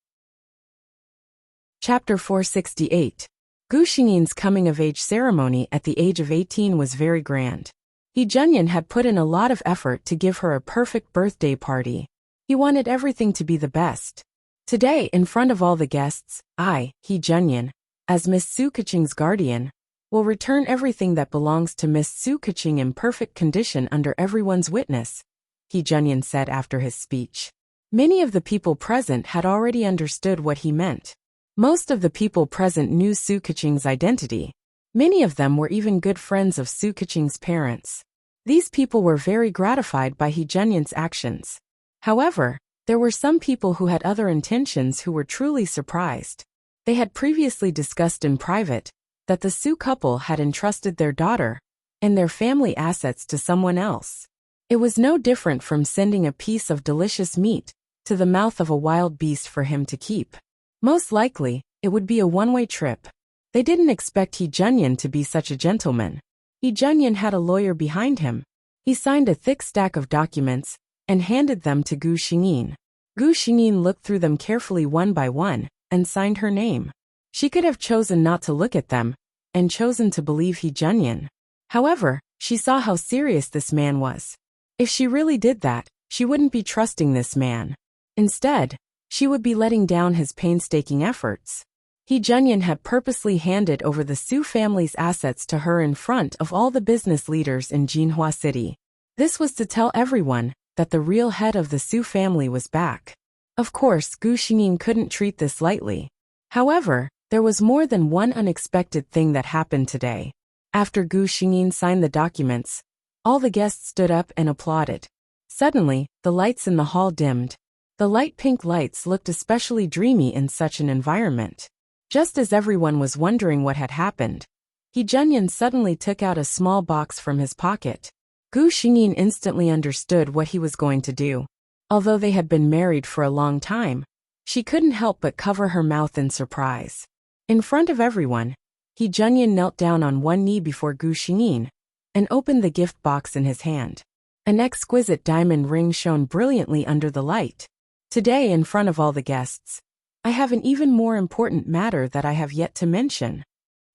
Chapter 468. Gu Xingyin's coming-of-age ceremony at the age of 18 was very grand. He Junyan had put in a lot of effort to give her a perfect birthday party. He wanted everything to be the best. Today, in front of all the guests, I, He Junyan, as Miss Su Keqing's guardian, will return everything that belongs to Miss Su Keqing in perfect condition under everyone's witness, He Junyan said after his speech. Many of the people present had already understood what he meant. Most of the people present knew Su Keqing's identity. Many of them were even good friends of Su Keqing's parents. These people were very gratified by He Junyan's actions. However, There were some people who had other intentions who were truly surprised. They had previously discussed in private that the Su couple had entrusted their daughter and their family assets to someone else. It was no different from sending a piece of delicious meat to the mouth of a wild beast for him to keep. Most likely, it would be a one-way trip. They didn't expect He Junyan to be such a gentleman. He Junyan had a lawyer behind him. He signed a thick stack of documents and handed them to Gu Xingyin. Gu Xingyin looked through them carefully one by one and signed her name. She could have chosen not to look at them and chosen to believe He Junyan. However, she saw how serious this man was. If she really did that, she wouldn't be trusting this man. Instead, she would be letting down his painstaking efforts. He Junyan had purposely handed over the Su family's assets to her in front of all the business leaders in Jinhua City. This was to tell everyone that the real head of the Su family was back. Of course, Gu Xingyin couldn't treat this lightly. However, there was more than one unexpected thing that happened today. After Gu Xingyin signed the documents, all the guests stood up and applauded. Suddenly, the lights in the hall dimmed. The light pink lights looked especially dreamy in such an environment. Just as everyone was wondering what had happened, He Junyan suddenly took out a small box from his pocket. Gu Xingyin instantly understood what he was going to do. Although they had been married for a long time, she couldn't help but cover her mouth in surprise. In front of everyone, He Junyan knelt down on one knee before Gu Xingyin and opened the gift box in his hand. An exquisite diamond ring shone brilliantly under the light. Today, in front of all the guests, I have an even more important matter that I have yet to mention.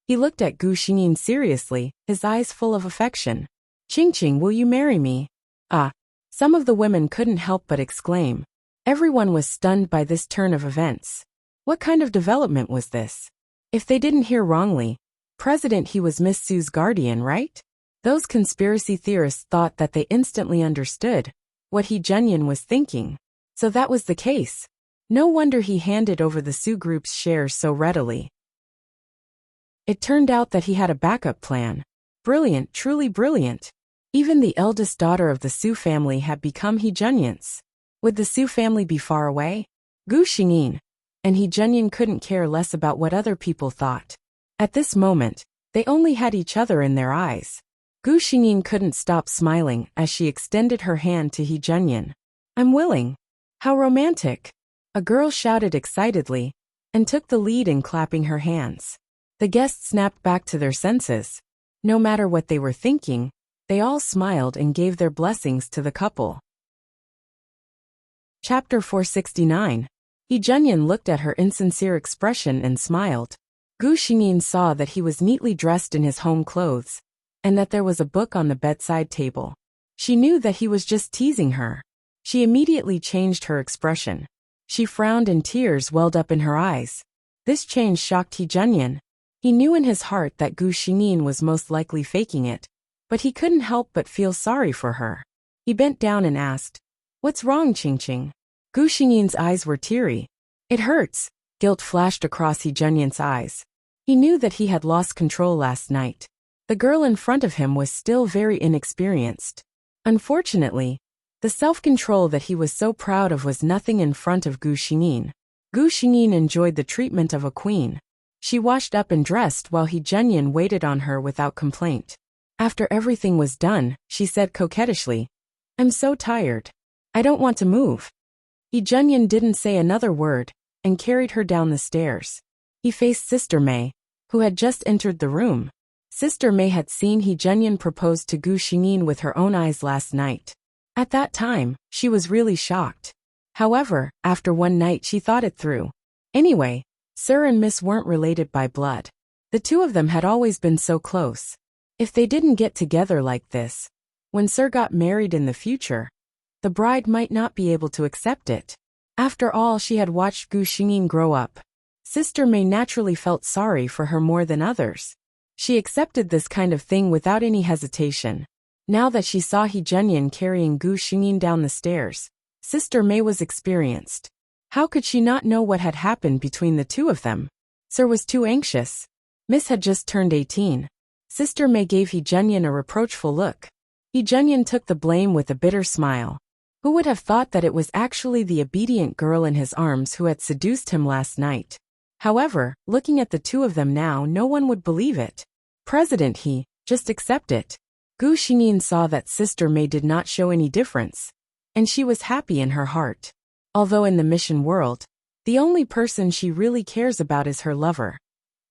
He looked at Gu Xingyin seriously, his eyes full of affection. Qingqing, will you marry me? Ah! Some of the women couldn't help but exclaim. Everyone was stunned by this turn of events. What kind of development was this? If they didn't hear wrongly, President He was Miss Su's guardian, right? Those conspiracy theorists thought that they instantly understood what He Junyan was thinking. So that was the case. No wonder he handed over the Su group's shares so readily. It turned out that he had a backup plan. Brilliant, truly brilliant. Even the eldest daughter of the Su family had become He Junyan's. Would the Su family be far away? Gu Xingyin and He Junyan couldn't care less about what other people thought. At this moment, they only had each other in their eyes. Gu Xingyin couldn't stop smiling as she extended her hand to He Junyan. I'm willing. How romantic. A girl shouted excitedly and took the lead in clapping her hands. The guests snapped back to their senses. No matter what they were thinking, they all smiled and gave their blessings to the couple. Chapter 469. He Junyan looked at her insincere expression and smiled. Gu Xingyin saw that he was neatly dressed in his home clothes, and that there was a book on the bedside table. She knew that he was just teasing her. She immediately changed her expression. She frowned and tears welled up in her eyes. This change shocked He Junyan. He knew in his heart that Gu Xingyin was most likely faking it, but he couldn't help but feel sorry for her. He bent down and asked, What's wrong, Qingqing? Gu Xingyin's eyes were teary. It hurts. Guilt flashed across He Junyan's eyes. He knew that he had lost control last night. The girl in front of him was still very inexperienced. Unfortunately, the self-control that he was so proud of was nothing in front of Gu Xingyin. Gu Xingyin enjoyed the treatment of a queen. She washed up and dressed while He Junyan waited on her without complaint. After everything was done, she said coquettishly, I'm so tired. I don't want to move. He Junyan didn't say another word and carried her down the stairs. He faced Sister Mei, who had just entered the room. Sister Mei had seen He Junyan propose to Gu Xingyin with her own eyes last night. At that time, she was really shocked. However, after one night she thought it through. Anyway, Sir and Miss weren't related by blood. The two of them had always been so close. If they didn't get together like this, when Sir got married in the future, the bride might not be able to accept it. After all, she had watched Gu Xingyin grow up. Sister Mei naturally felt sorry for her more than others. She accepted this kind of thing without any hesitation. Now that she saw He Junyan carrying Gu Xingyin down the stairs, Sister Mei was experienced. How could she not know what had happened between the two of them? Sir was too anxious. Miss had just turned 18. Sister Mei gave He Junyan a reproachful look. He Junyan took the blame with a bitter smile. Who would have thought that it was actually the obedient girl in his arms who had seduced him last night? However, looking at the two of them now, no one would believe it. President, just accept it. Gu Xingyin saw that Sister Mei did not show any difference, and she was happy in her heart. Although in the mission world, the only person she really cares about is her lover.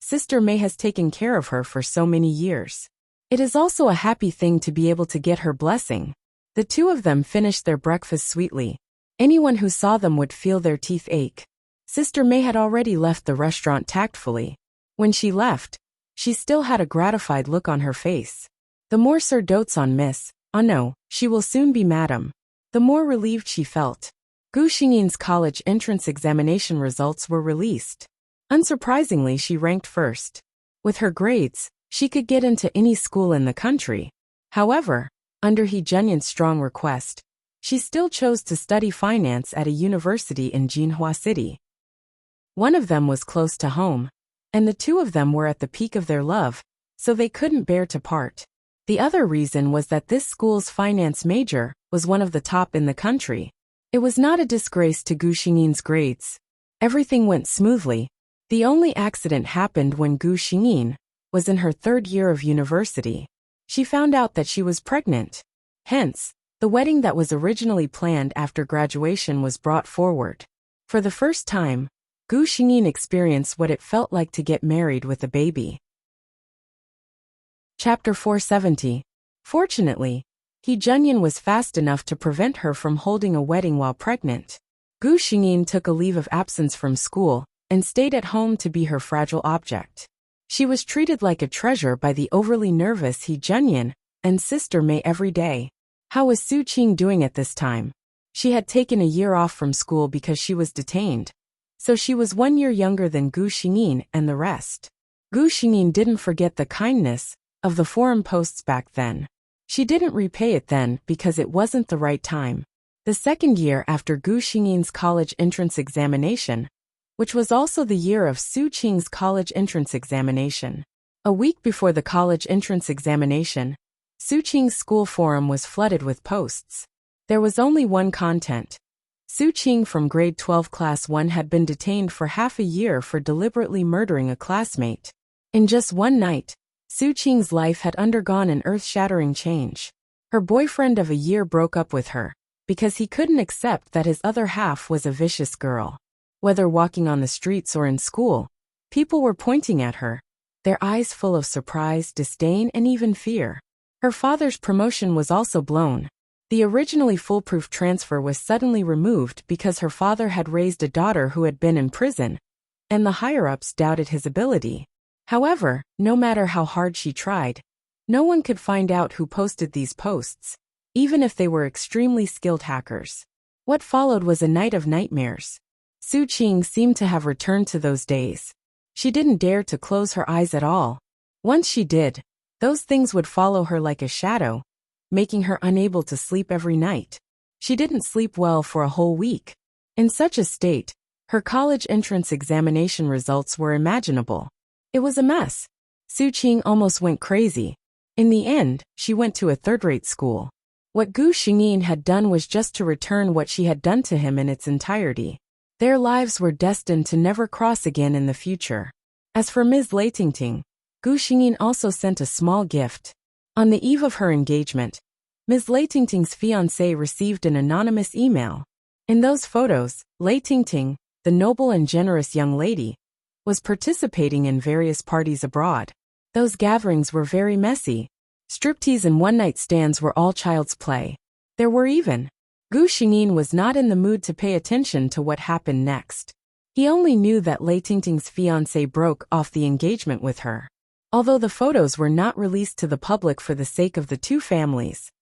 Sister Mei has taken care of her for so many years. It is also a happy thing to be able to get her blessing. The two of them finished their breakfast sweetly. Anyone who saw them would feel their teeth ache. Sister Mei had already left the restaurant tactfully. When she left, she still had a gratified look on her face. The more Sir dotes on Miss, oh no, she will soon be Madam, the more relieved she felt. Gu Xingyin's college entrance examination results were released. Unsurprisingly, she ranked first. With her grades, she could get into any school in the country. However, under He Junyin's strong request, she still chose to study finance at a university in Jinhua City. One of them was close to home, and the two of them were at the peak of their love, so they couldn't bear to part. The other reason was that this school's finance major was one of the top in the country. It was not a disgrace to Gu Xingyin's grades. Everything went smoothly. The only accident happened when Gu Xingyin was in her third year of university. She found out that she was pregnant. Hence, the wedding that was originally planned after graduation was brought forward. For the first time, Gu Xingyin experienced what it felt like to get married with a baby. Chapter 470. Fortunately, He Junyin was fast enough to prevent her from holding a wedding while pregnant. Gu Xingyin took a leave of absence from school and stayed at home to be her fragile object. She was treated like a treasure by the overly nervous He Junyin and Sister Mei every day. How was Su Qing doing at this time? She had taken a year off from school because she was detained, so she was 1 year younger than Gu Xingyin and the rest. Gu Xingyin didn't forget the kindness of the forum posts back then. She didn't repay it then because it wasn't the right time. The second year after Gu Xingyin's college entrance examination, which was also the year of Su Qing's college entrance examination. A week before the college entrance examination, Su Qing's school forum was flooded with posts. There was only one content. Su Qing from grade 12 class 1 had been detained for half a year for deliberately murdering a classmate. In just one night, Su Qing's life had undergone an earth-shattering change. Her boyfriend of a year broke up with her because he couldn't accept that his other half was a vicious girl. Whether walking on the streets or in school, people were pointing at her, their eyes full of surprise, disdain, and even fear. Her father's promotion was also blown. The originally foolproof transfer was suddenly removed because her father had raised a daughter who had been in prison, and the higher-ups doubted his ability. However, no matter how hard she tried, no one could find out who posted these posts, even if they were extremely skilled hackers. What followed was a night of nightmares. Su Qing seemed to have returned to those days. She didn't dare to close her eyes at all. Once she did, those things would follow her like a shadow, making her unable to sleep every night. She didn't sleep well for a whole week. In such a state, her college entrance examination results were imaginable. It was a mess. Su Qing almost went crazy. In the end, she went to a third-rate school. What Gu Xingyin had done was just to return what she had done to him in its entirety. Their lives were destined to never cross again in the future. As for Ms. Leitingting, Gu Xingyin also sent a small gift. On the eve of her engagement, Ms. Leitingting's fiancé received an anonymous email. In those photos, Leitingting, the noble and generous young lady, was participating in various parties abroad. Those gatherings were very messy. Striptease and one-night stands were all child's play. There were even. Gu Xingyin was not in the mood to pay attention to what happened next. He only knew that Leitingting's fiancé broke off the engagement with her. Although the photos were not released to the public for the sake of the two families,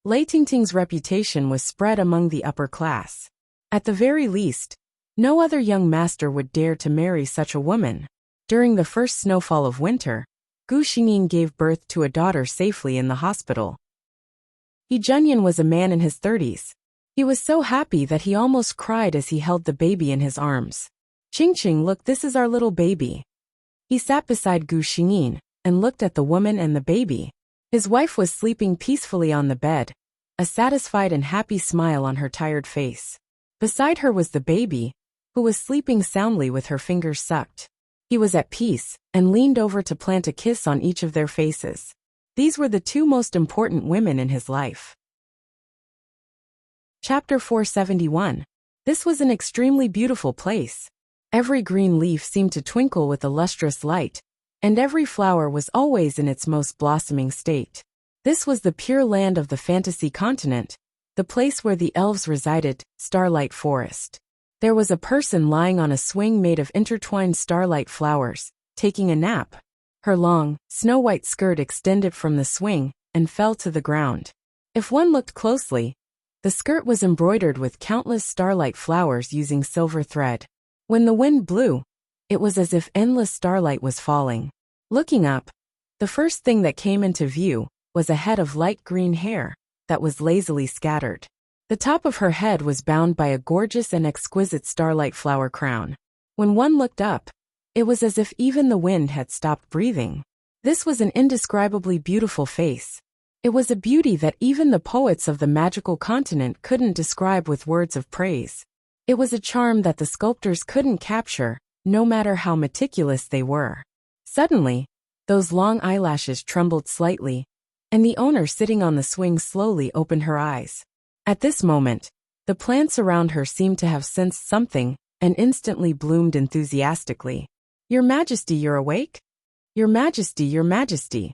Leitingting's reputation was spread among the upper class. At the very least, no other young master would dare to marry such a woman. During the first snowfall of winter, Gu Xingyin gave birth to a daughter safely in the hospital. He Junyin was a man in his 30s. He was so happy that he almost cried as he held the baby in his arms. Qingqing, look, this is our little baby. He sat beside Gu Xingyin and looked at the woman and the baby. His wife was sleeping peacefully on the bed. a satisfied and happy smile on her tired face. Beside her was the baby, who was sleeping soundly with her fingers sucked. He was at peace, and leaned over to plant a kiss on each of their faces. These were the two most important women in his life. Chapter 471. This was an extremely beautiful place. Every green leaf seemed to twinkle with a lustrous light, and every flower was always in its most blossoming state. This was the pure land of the fantasy continent, the place where the elves resided, Starlight Forest. There was a person lying on a swing made of intertwined starlight flowers, taking a nap. Her long, snow-white skirt extended from the swing and fell to the ground. If one looked closely, the skirt was embroidered with countless starlight flowers using silver thread. When the wind blew, it was as if endless starlight was falling. Looking up, the first thing that came into view was a head of light green hair that was lazily scattered. The top of her head was bound by a gorgeous and exquisite starlight flower crown. When one looked up, it was as if even the wind had stopped breathing. This was an indescribably beautiful face. It was a beauty that even the poets of the magical continent couldn't describe with words of praise. It was a charm that the sculptors couldn't capture, no matter how meticulous they were. Suddenly, those long eyelashes trembled slightly, and the owner sitting on the swing slowly opened her eyes. At this moment, the plants around her seemed to have sensed something and instantly bloomed enthusiastically. "Your Majesty, you're awake? Your Majesty, your Majesty."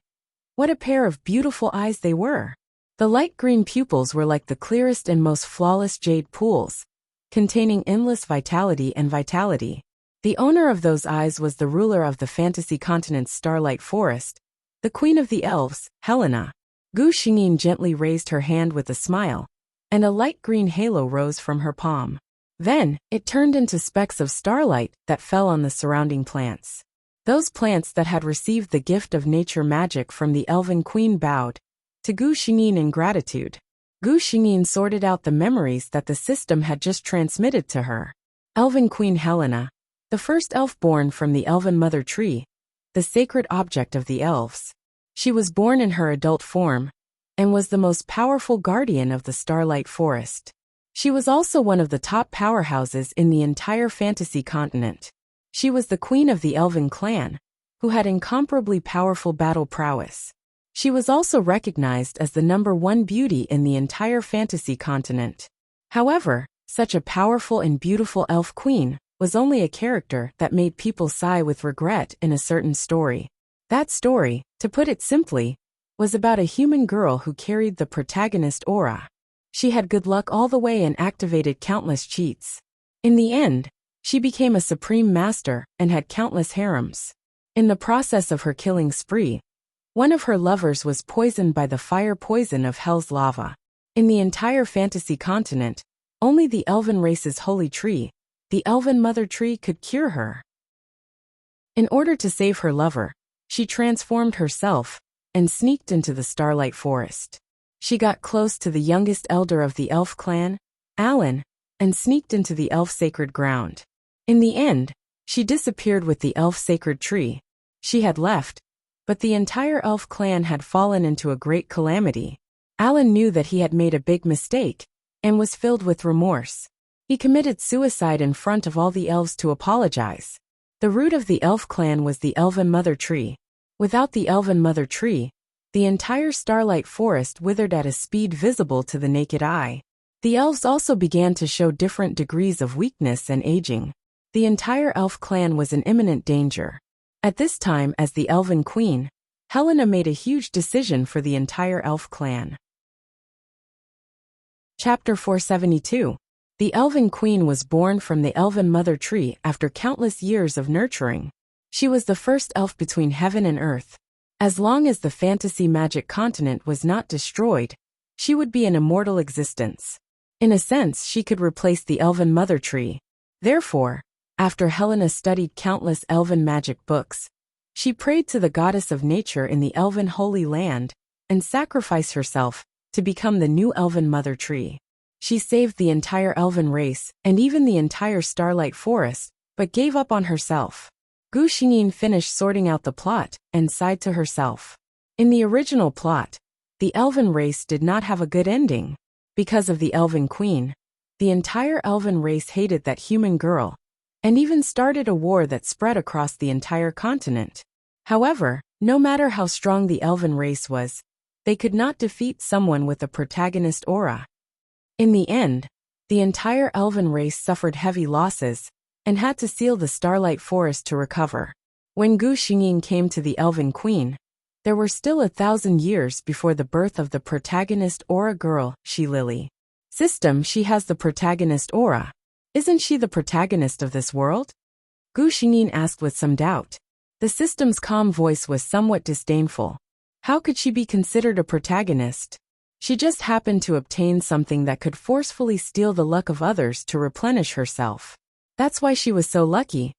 What a pair of beautiful eyes they were. The light green pupils were like the clearest and most flawless jade pools, containing endless vitality and vitality. The owner of those eyes was the ruler of the fantasy continent's Starlight Forest, the queen of the elves, Helena. Gu Xingyin gently raised her hand with a smile, and a light green halo rose from her palm. Then, it turned into specks of starlight that fell on the surrounding plants. Those plants that had received the gift of nature magic from the elven queen bowed to Gu Xingyin in gratitude. Gu Xingyin sorted out the memories that the system had just transmitted to her. Elven Queen Helena, the first elf born from the elven mother tree, the sacred object of the elves. She was born in her adult form, and was the most powerful guardian of the Starlight Forest. She was also one of the top powerhouses in the entire fantasy continent. She was the queen of the elven clan, who had incomparably powerful battle prowess. She was also recognized as the #1 beauty in the entire fantasy continent. However, such a powerful and beautiful elf queen was only a character that made people sigh with regret in a certain story. That story, to put it simply, was about a human girl who carried the protagonist aura. She had good luck all the way and activated countless cheats. In the end, she became a supreme master and had countless harems. In the process of her killing spree, one of her lovers was poisoned by the fire poison of hell's lava. In the entire fantasy continent, only the elven race's holy tree, the elven mother tree, could cure her. In order to save her lover, she transformed herself and sneaked into the Starlight Forest. She got close to the youngest elder of the elf clan, Alan, and sneaked into the elf sacred ground. In the end, she disappeared with the elf sacred tree. She had left, but the entire elf clan had fallen into a great calamity. Alan knew that he had made a big mistake, and was filled with remorse. He committed suicide in front of all the elves to apologize. The root of the elf clan was the elven mother tree. Without the elven mother tree, the entire Starlight Forest withered at a speed visible to the naked eye. The elves also began to show different degrees of weakness and aging. The entire elf clan was in imminent danger. At this time, as the elven queen, Helena made a huge decision for the entire elf clan. Chapter 472. The elven queen was born from the elven mother tree after countless years of nurturing. She was the first elf between heaven and earth. As long as the fantasy magic continent was not destroyed, she would be an immortal existence. In a sense, she could replace the elven mother tree. Therefore, after Helena studied countless elven magic books, she prayed to the goddess of nature in the elven holy land and sacrificed herself to become the new elven mother tree. She saved the entire elven race and even the entire Starlight Forest, but gave up on herself. Gu Xingyin finished sorting out the plot and sighed to herself. In the original plot, The elven race did not have a good ending. Because of the elven queen, the entire elven race hated that human girl, and even started a war that spread across the entire continent. However, no matter how strong the elven race was, they could not defeat someone with a protagonist aura. In the end, the entire elven race suffered heavy losses, and had to seal the Starlight Forest to recover. When Gu Xingyin came to the elven queen, there were still 1,000 years before the birth of the protagonist aura girl, She Lily. System, she has the protagonist aura. Isn't she the protagonist of this world? Gu Xingyin asked with some doubt. The system's calm voice was somewhat disdainful. How could she be considered a protagonist? She just happened to obtain something that could forcefully steal the luck of others to replenish herself. That's why she was so lucky.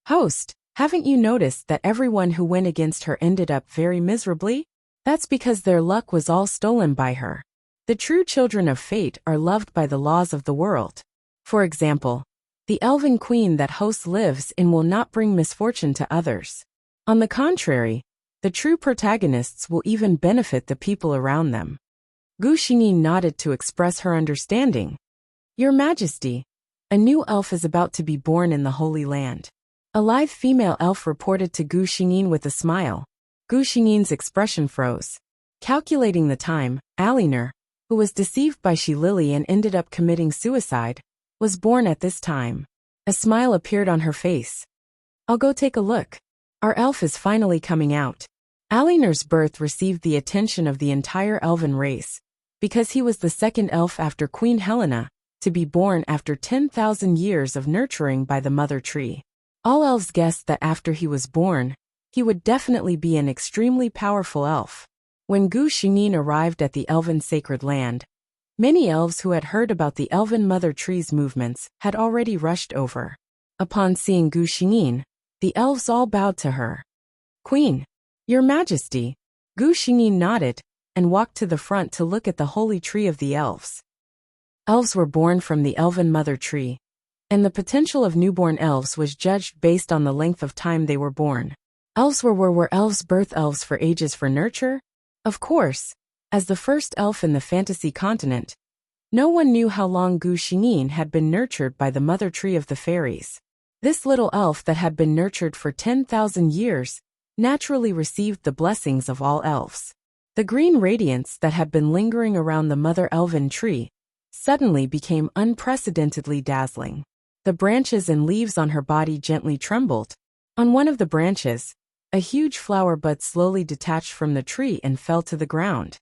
Host, haven't you noticed that everyone who went against her ended up very miserably? That's because their luck was all stolen by her. The true children of fate are loved by the laws of the world. For example, the elven queen that host lives in will not bring misfortune to others. On the contrary, the true protagonists will even benefit the people around them. Gu Xingyin nodded to express her understanding. Your Majesty, a new elf is about to be born in the Holy Land. A live female elf reported to Gu Xingyin with a smile. Gu Xingyin's expression froze. Calculating the time, Alinar, who was deceived by She Lily and ended up committing suicide, was born at this time. A smile appeared on her face. I'll go take a look. Our elf is finally coming out. Alinar's birth received the attention of the entire elven race, because he was the second elf after Queen Helena, to be born after 10,000 years of nurturing by the mother tree. All elves guessed that after he was born, he would definitely be an extremely powerful elf. When Gu Xingyin arrived at the elven sacred land, many elves who had heard about the elven mother tree's movements had already rushed over. Upon seeing Gu Xingyin, the elves all bowed to her. Queen, Your Majesty, Gu Xingyin nodded, and walked to the front to look at the holy tree of the elves. Elves were born from the elven mother tree, and the potential of newborn elves was judged based on the length of time they were born. Elves were elves birth elves for ages for nurture? Of course, as the first elf in the fantasy continent, no one knew how long Gu Xingyin had been nurtured by the mother tree of the fairies. This little elf that had been nurtured for 10,000 years naturally received the blessings of all elves. The green radiance that had been lingering around the mother elven tree suddenly became unprecedentedly dazzling. The branches and leaves on her body gently trembled. On one of the branches, a huge flower bud slowly detached from the tree and fell to the ground.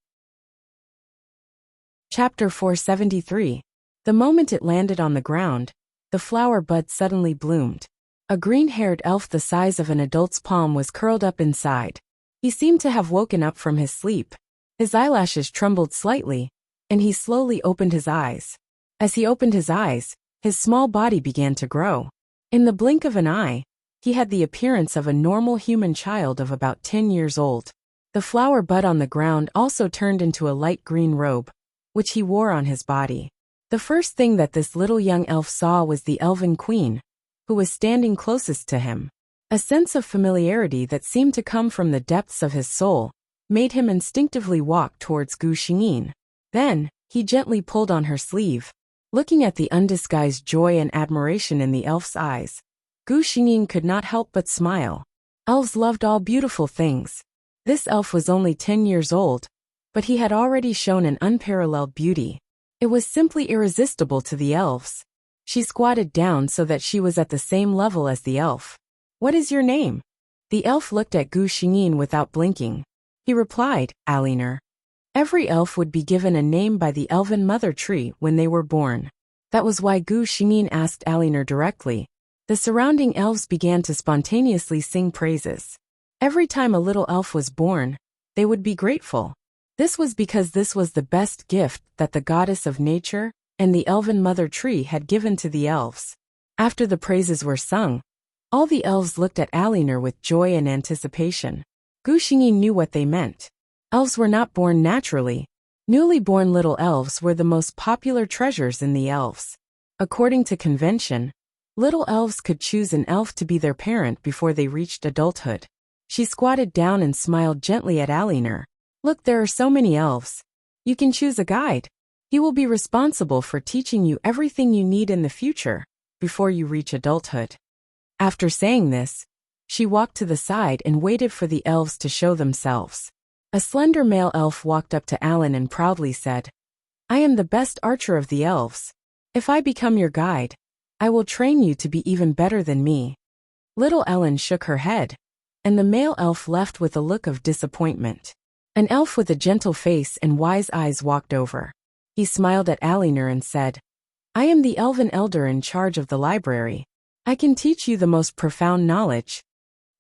Chapter 473. The moment it landed on the ground, the flower bud suddenly bloomed. A green-haired elf the size of an adult's palm was curled up inside. He seemed to have woken up from his sleep. His eyelashes trembled slightly, and he slowly opened his eyes. As he opened his eyes, his small body began to grow. In the blink of an eye, he had the appearance of a normal human child of about 10 years old. The flower bud on the ground also turned into a light green robe, which he wore on his body. The first thing that this little young elf saw was the elven queen, who was standing closest to him. A sense of familiarity that seemed to come from the depths of his soul made him instinctively walk towards Gu Xingyin. Then, he gently pulled on her sleeve. Looking at the undisguised joy and admiration in the elf's eyes, Gu Xingyin could not help but smile. Elves loved all beautiful things. This elf was only 10 years old, but he had already shown an unparalleled beauty. It was simply irresistible to the elves. She squatted down so that she was at the same level as the elf. What is your name? The elf looked at Gu Xingyin without blinking. He replied, Alinar. Every elf would be given a name by the elven mother tree when they were born. That was why Gu Xingyin asked Alinar directly. The surrounding elves began to spontaneously sing praises. Every time a little elf was born, they would be grateful. This was because this was the best gift that the goddess of nature and the elven mother tree had given to the elves. After the praises were sung, all the elves looked at Alinar with joy and anticipation. Gu Xingyin knew what they meant. Elves were not born naturally. Newly born little elves were the most popular treasures in the elves. According to convention, little elves could choose an elf to be their parent before they reached adulthood. She squatted down and smiled gently at Alinar. Look, there are so many elves. You can choose a guide. He will be responsible for teaching you everything you need in the future, before you reach adulthood. After saying this, she walked to the side and waited for the elves to show themselves. A slender male elf walked up to Alan and proudly said, "I am the best archer of the elves. If I become your guide, I will train you to be even better than me." Little Ellen shook her head, and the male elf left with a look of disappointment. An elf with a gentle face and wise eyes walked over. He smiled at Alinor and said, "I am the elven elder in charge of the library. I can teach you the most profound knowledge."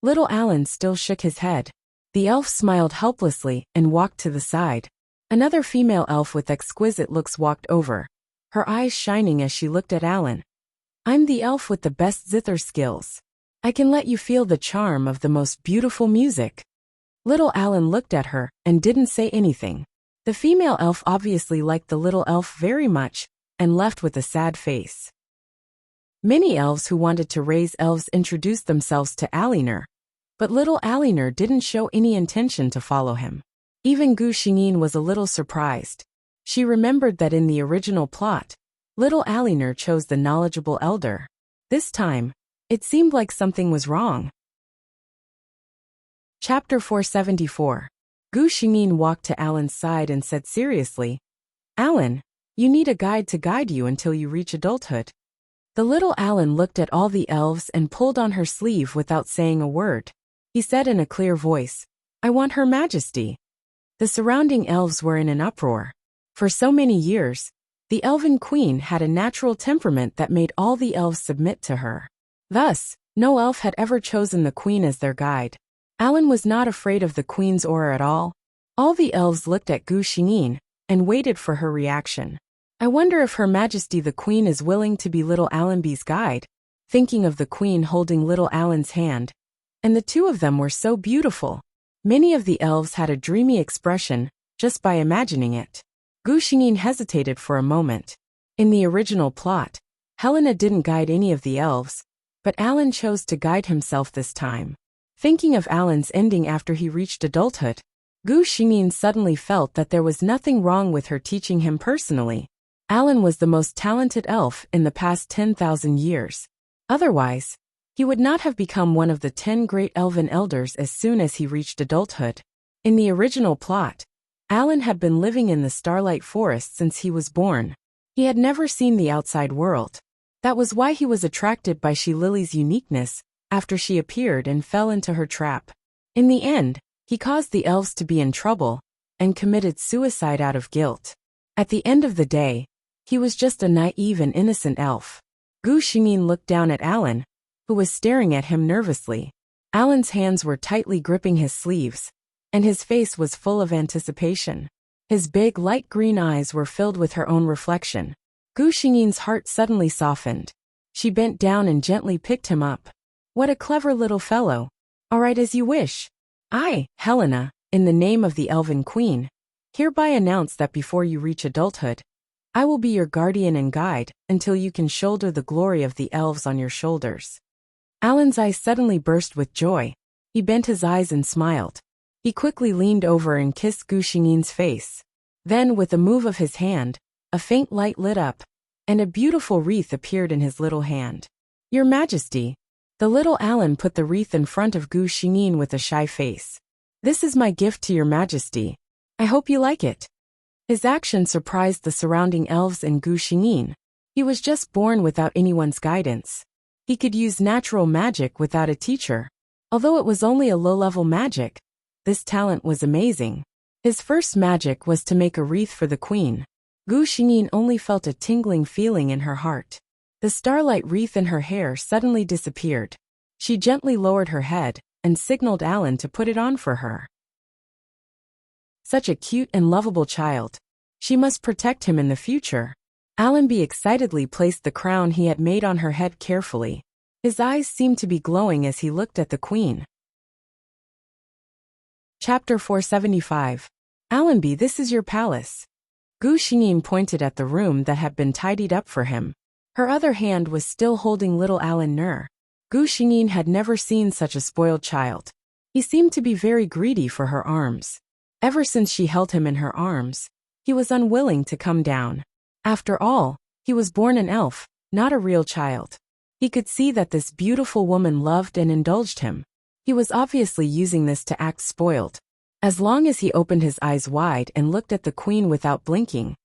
Little Alan still shook his head. The elf smiled helplessly and walked to the side. Another female elf with exquisite looks walked over, her eyes shining as she looked at Alan. "I'm the elf with the best zither skills. I can let you feel the charm of the most beautiful music." Little Alan looked at her and didn't say anything. The female elf obviously liked the little elf very much and left with a sad face. Many elves who wanted to raise elves introduced themselves to Alinor, but little Alinor didn't show any intention to follow him. Even Gu Xingyin was a little surprised. She remembered that in the original plot, little Alinor chose the knowledgeable elder. This time, it seemed like something was wrong. Chapter 474. Gu Xingyin walked to Alan's side and said seriously, "Alan, you need a guide to guide you until you reach adulthood." The little Alan looked at all the elves and pulled on her sleeve without saying a word. He said in a clear voice, "I want Her Majesty." The surrounding elves were in an uproar. For so many years, the elven queen had a natural temperament that made all the elves submit to her. Thus, no elf had ever chosen the queen as their guide. Alan was not afraid of the queen's aura at all. All the elves looked at Gu Xingyin and waited for her reaction. "I wonder if Her Majesty the Queen is willing to be little Allenby's guide," thinking of the queen holding little Alan's hand. And the two of them were so beautiful. Many of the elves had a dreamy expression, just by imagining it. Gu Xingyin hesitated for a moment. In the original plot, Helena didn't guide any of the elves, but Alan chose to guide himself this time. Thinking of Alan's ending after he reached adulthood, Gu Xingyin suddenly felt that there was nothing wrong with her teaching him personally. Alan was the most talented elf in the past 10,000 years. Otherwise, he would not have become one of the 10 great elven elders as soon as he reached adulthood. In the original plot, Alan had been living in the Starlight Forest since he was born. He had never seen the outside world. That was why he was attracted by She Lily's uniqueness after she appeared and fell into her trap. In the end, he caused the elves to be in trouble and committed suicide out of guilt. At the end of the day, he was just a naive and innocent elf. Gu Xingyin looked down at Alan, who was staring at him nervously. Alan's hands were tightly gripping his sleeves, and his face was full of anticipation. His big light green eyes were filled with her own reflection. Gu Xingyin's heart suddenly softened. She bent down and gently picked him up. "What a clever little fellow. All right, as you wish. I, Helena, in the name of the Elven Queen, hereby announce that before you reach adulthood, I will be your guardian and guide until you can shoulder the glory of the elves on your shoulders." Alan's eyes suddenly burst with joy. He bent his eyes and smiled. He quickly leaned over and kissed Gu Xingyin's face. Then, with a move of his hand, a faint light lit up, and a beautiful wreath appeared in his little hand. "Your Majesty." The little Alan put the wreath in front of Gu Xingyin with a shy face. "This is my gift to your Majesty. I hope you like it." His action surprised the surrounding elves and Gu Xingyin. He was just born without anyone's guidance. He could use natural magic without a teacher. Although it was only a low-level magic, this talent was amazing. His first magic was to make a wreath for the queen. Gu Xingyin only felt a tingling feeling in her heart. The starlight wreath in her hair suddenly disappeared. She gently lowered her head and signaled Alan to put it on for her. Such a cute and lovable child. She must protect him in the future. Allenby excitedly placed the crown he had made on her head carefully. His eyes seemed to be glowing as he looked at the queen. Chapter 475. Allenby, this is your palace. Gu Xingyin pointed at the room that had been tidied up for him. Her other hand was still holding little Alan Nur. Gu Xingyin had never seen such a spoiled child. He seemed to be very greedy for her arms. Ever since she held him in her arms, he was unwilling to come down. After all, he was born an elf, not a real child. He could see that this beautiful woman loved and indulged him. He was obviously using this to act spoiled. As long as he opened his eyes wide and looked at the queen without blinking,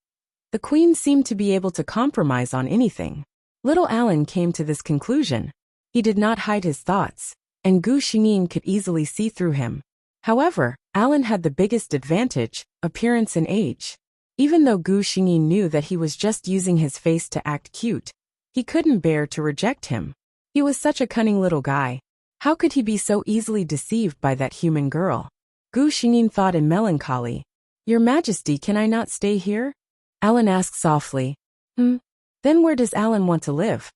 the queen seemed to be able to compromise on anything. Little Alan came to this conclusion. He did not hide his thoughts, and Gu Xingyin could easily see through him. However, Alan had the biggest advantage, appearance and age. Even though Gu Xingyin knew that he was just using his face to act cute, he couldn't bear to reject him. He was such a cunning little guy. How could he be so easily deceived by that human girl? Gu Xingyin thought in melancholy. Your Majesty, can I not stay here? Alan asked softly. Then where does Alan want to live?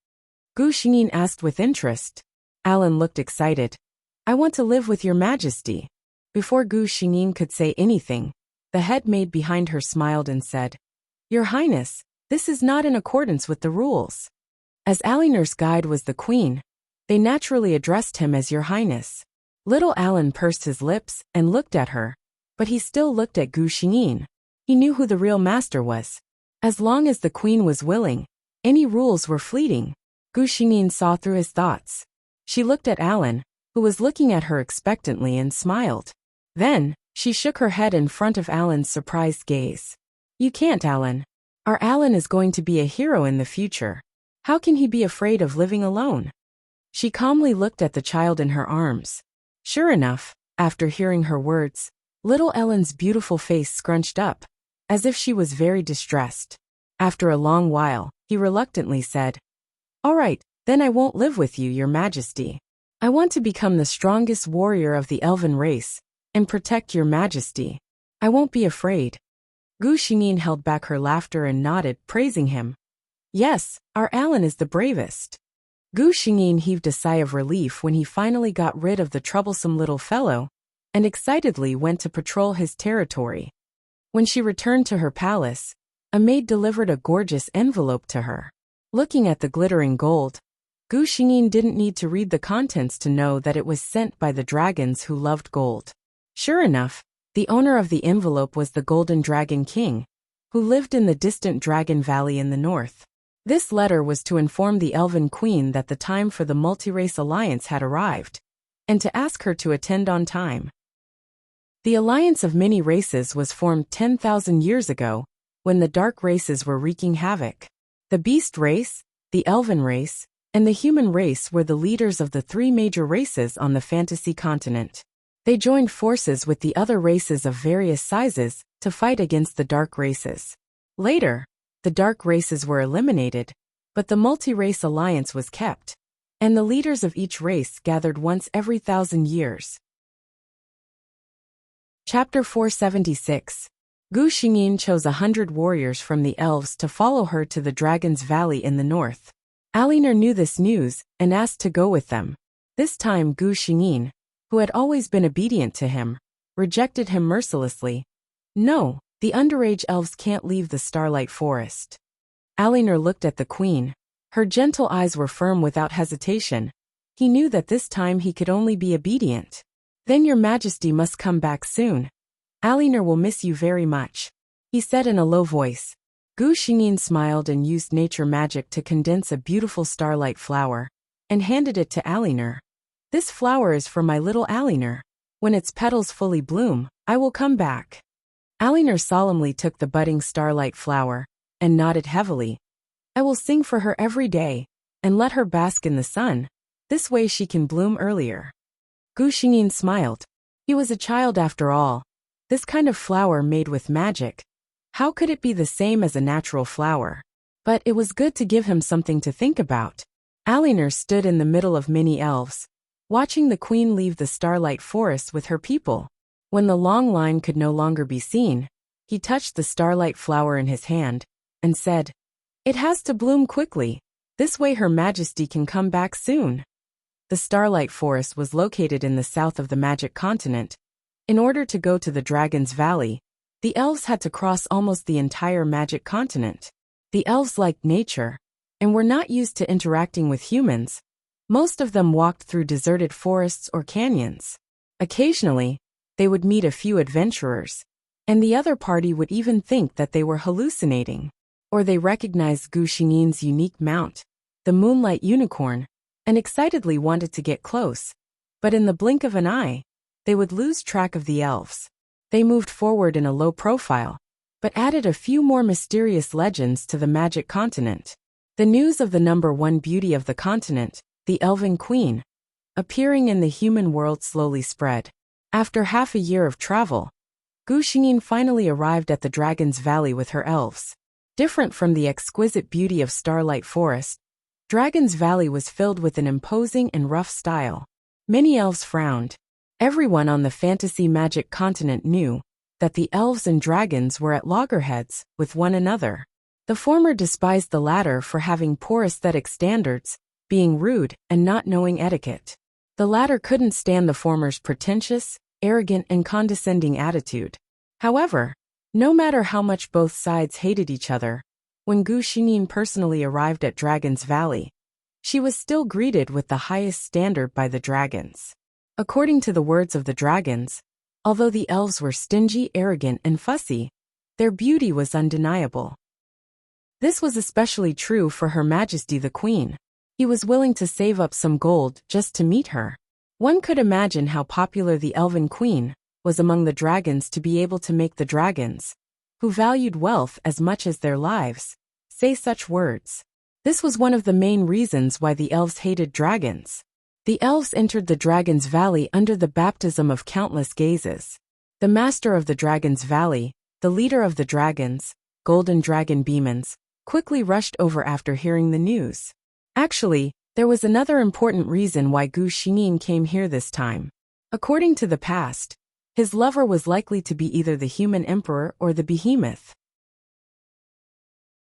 Gu Xingyin asked with interest. Alan looked excited. I want to live with your Majesty. Before Gu Xingyin could say anything, the head maid behind her smiled and said, Your Highness, this is not in accordance with the rules. As Aliner's guide was the queen, they naturally addressed him as Your Highness. Little Alan pursed his lips and looked at her, but he still looked at Gu Xingyin. He knew who the real master was. As long as the queen was willing, any rules were fleeting. Gu Xingyin saw through his thoughts. She looked at Alan, who was looking at her expectantly, and smiled. Then, she shook her head in front of Alan's surprised gaze. You can't, Alan. Our Alan is going to be a hero in the future. How can he be afraid of living alone? She calmly looked at the child in her arms. Sure enough, after hearing her words, little Ellen's beautiful face scrunched up, as if she was very distressed. After a long while, he reluctantly said, All right, then I won't live with you, Your Majesty. I want to become the strongest warrior of the elven race, and protect Your Majesty. I won't be afraid. Gu Xingyin held back her laughter and nodded, praising him. Yes, our Alan is the bravest. Gu Xingyin heaved a sigh of relief when he finally got rid of the troublesome little fellow, and excitedly went to patrol his territory. When she returned to her palace, a maid delivered a gorgeous envelope to her. Looking at the glittering gold, Gu Xingyin didn't need to read the contents to know that it was sent by the dragons who loved gold. Sure enough, the owner of the envelope was the Golden Dragon King, who lived in the distant Dragon Valley in the north. This letter was to inform the Elven Queen that the time for the multi-race alliance had arrived, and to ask her to attend on time. The alliance of many races was formed 10,000 years ago, when the dark races were wreaking havoc. The beast race, the elven race, and the human race were the leaders of the three major races on the fantasy continent. They joined forces with the other races of various sizes to fight against the dark races. Later, the dark races were eliminated, but the multi-race alliance was kept, and the leaders of each race gathered once every 1,000 years. Chapter 476. Gu Xingyin chose 100 warriors from the elves to follow her to the Dragon's Valley in the north. Aliner knew this news and asked to go with them. This time Gu Xingyin, who had always been obedient to him, rejected him mercilessly. No, the underage elves can't leave the Starlight Forest. Aliner looked at the queen. Her gentle eyes were firm without hesitation. He knew that this time he could only be obedient. Then Your Majesty must come back soon. Aliner will miss you very much, he said in a low voice. Gu Xingyin smiled and used nature magic to condense a beautiful starlight flower, and handed it to Aliner. This flower is for my little Aliner. When its petals fully bloom, I will come back. Aliner solemnly took the budding starlight flower, and nodded heavily. I will sing for her every day, and let her bask in the sun. This way she can bloom earlier. Gu Xingyin smiled. He was a child after all. This kind of flower made with magic. How could it be the same as a natural flower? But it was good to give him something to think about. Aliner stood in the middle of many elves, watching the queen leave the starlight forest with her people. When the long line could no longer be seen, he touched the starlight flower in his hand, and said, It has to bloom quickly. This way Her Majesty can come back soon. The starlight forest was located in the south of the magic continent. In order to go to the Dragon's Valley, the elves had to cross almost the entire magic continent. The elves liked nature, and were not used to interacting with humans. Most of them walked through deserted forests or canyons. Occasionally, they would meet a few adventurers, and the other party would even think that they were hallucinating. Or they recognized Gu Xingyin's unique mount, the moonlight unicorn, and excitedly wanted to get close. But in the blink of an eye, they would lose track of the elves. They moved forward in a low profile, but added a few more mysterious legends to the magic continent. The news of the number one beauty of the continent, the Elven Queen, appearing in the human world slowly spread. After half a year of travel, Gu Xingyin finally arrived at the Dragon's Valley with her elves. Different from the exquisite beauty of Starlight Forest, Dragon's Valley was filled with an imposing and rough style. Many elves frowned. Everyone on the fantasy magic continent knew that the elves and dragons were at loggerheads with one another. The former despised the latter for having poor aesthetic standards, being rude, and not knowing etiquette. The latter couldn't stand the former's pretentious, arrogant, and condescending attitude. However, no matter how much both sides hated each other, when Gu Xingyin personally arrived at Dragon's Valley, she was still greeted with the highest standard by the dragons. According to the words of the dragons, although the elves were stingy, arrogant, and fussy, their beauty was undeniable. This was especially true for Her Majesty the Queen. He was willing to save up some gold just to meet her. One could imagine how popular the Elven Queen was among the dragons to be able to make the dragons, who valued wealth as much as their lives, say such words. This was one of the main reasons why the elves hated dragons. The elves entered the Dragon's Valley under the baptism of countless gazes. The master of the Dragon's Valley, the leader of the dragons, Golden Dragon Demons, quickly rushed over after hearing the news. Actually, there was another important reason why Gu Xingyin came here this time. According to the past, his lover was likely to be either the human emperor or the behemoth.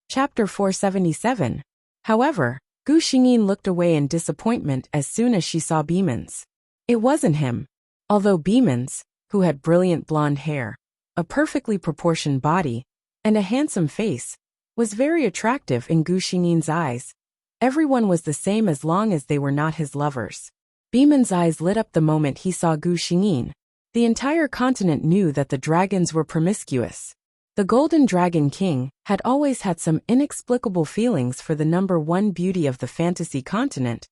Chapter 477. However, Gu Xingyin looked away in disappointment as soon as she saw Demons. It wasn't him. Although Demons, who had brilliant blonde hair, a perfectly proportioned body, and a handsome face, was very attractive in Gu Xingyin's eyes, everyone was the same as long as they were not his lovers. Beeman's eyes lit up the moment he saw Gu Xingyin. The entire continent knew that the dragons were promiscuous. The Golden Dragon King had always had some inexplicable feelings for the number one beauty of the fantasy continent,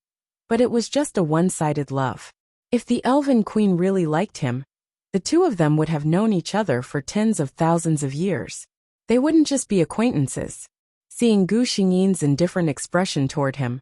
but it was just a one-sided love. If the Elven Queen really liked him, the two of them would have known each other for tens of thousands of years. They wouldn't just be acquaintances. Seeing Gu Xingyin's indifferent expression toward him,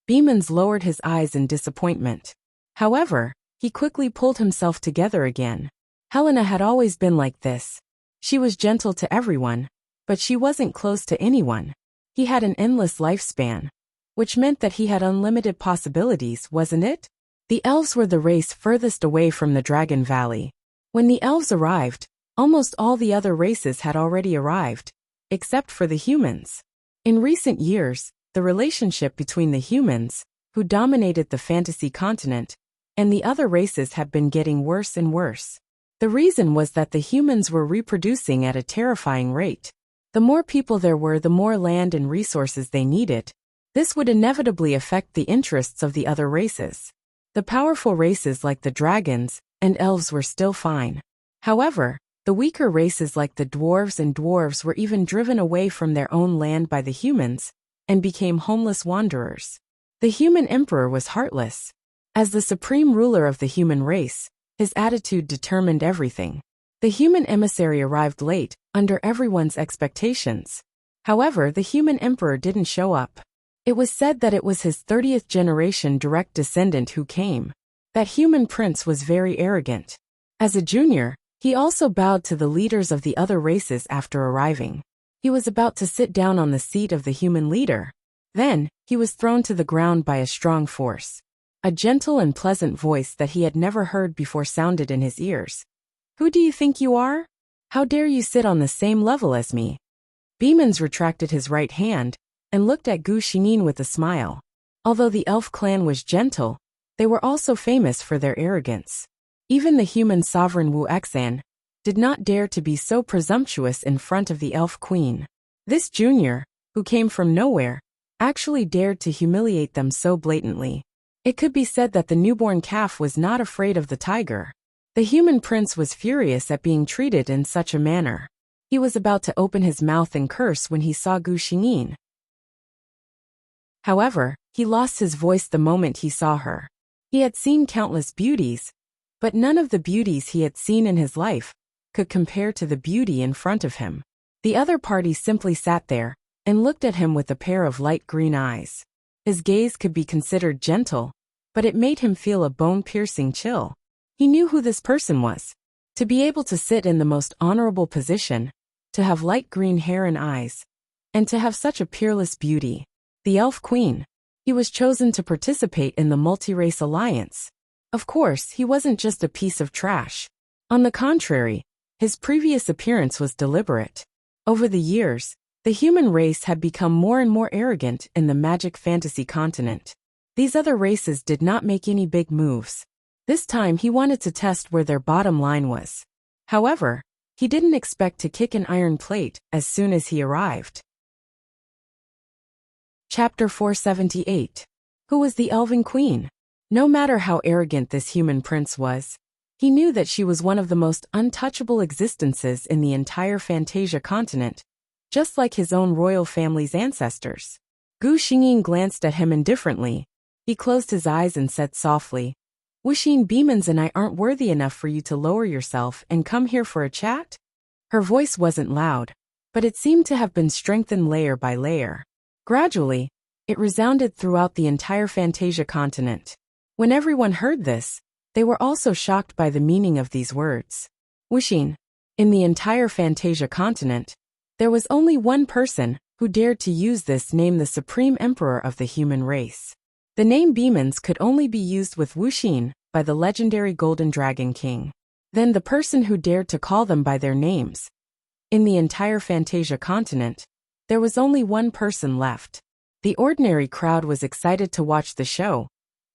Beemans lowered his eyes in disappointment. However, he quickly pulled himself together again. Helena had always been like this. She was gentle to everyone, but she wasn't close to anyone. He had an endless lifespan, which meant that he had unlimited possibilities, wasn't it? The elves were the race furthest away from the Dragon Valley. When the elves arrived, almost all the other races had already arrived, except for the humans. In recent years, the relationship between the humans, who dominated the fantasy continent, and the other races have been getting worse and worse. The reason was that the humans were reproducing at a terrifying rate. The more people there were, the more land and resources they needed. This would inevitably affect the interests of the other races. The powerful races like the dragons and elves were still fine. However, the weaker races like the dwarves were even driven away from their own land by the humans and became homeless wanderers. The human emperor was heartless. As the supreme ruler of the human race, his attitude determined everything. The human emissary arrived late, under everyone's expectations. However, the human emperor didn't show up. It was said that it was his 30th generation direct descendant who came. That human prince was very arrogant. As a junior, he also bowed to the leaders of the other races after arriving. He was about to sit down on the seat of the human leader. Then, he was thrown to the ground by a strong force. A gentle and pleasant voice that he had never heard before sounded in his ears. "Who do you think you are? How dare you sit on the same level as me?" Beemans retracted his right hand and looked at Gu Xingyin with a smile. Although the elf clan was gentle, they were also famous for their arrogance. Even the human sovereign Wuxia did not dare to be so presumptuous in front of the elf queen. This junior, who came from nowhere, actually dared to humiliate them so blatantly. It could be said that the newborn calf was not afraid of the tiger. The human prince was furious at being treated in such a manner. He was about to open his mouth and curse when he saw Gu Xingyin. However, he lost his voice the moment he saw her. He had seen countless beauties, but none of the beauties he had seen in his life could compare to the beauty in front of him. The other party simply sat there and looked at him with a pair of light green eyes. His gaze could be considered gentle, but it made him feel a bone-piercing chill. He knew who this person was. To be able to sit in the most honorable position, to have light green hair and eyes, and to have such a peerless beauty. The Elf Queen. He was chosen to participate in the multi-race alliance. Of course, he wasn't just a piece of trash. On the contrary, his previous appearance was deliberate. Over the years, the human race had become more and more arrogant in the magic fantasy continent. These other races did not make any big moves. This time he wanted to test where their bottom line was. However, he didn't expect to kick an iron plate as soon as he arrived. Chapter 478. Who was the Elven Queen? No matter how arrogant this human prince was, he knew that she was one of the most untouchable existences in the entire Fantasia continent, just like his own royal family's ancestors. Gu Xingyin glanced at him indifferently. He closed his eyes and said softly, "Wuxia Beemans and I aren't worthy enough for you to lower yourself and come here for a chat?" Her voice wasn't loud, but it seemed to have been strengthened layer by layer. Gradually, it resounded throughout the entire Fantasia continent. When everyone heard this, they were also shocked by the meaning of these words. Wuxia. In the entire Fantasia continent, there was only one person who dared to use this name, the Supreme Emperor of the human race. The name Beemans could only be used with Wuxia by the legendary Golden Dragon King. Then the person who dared to call them by their names. In the entire Fantasia continent, there was only one person left. The ordinary crowd was excited to watch the show,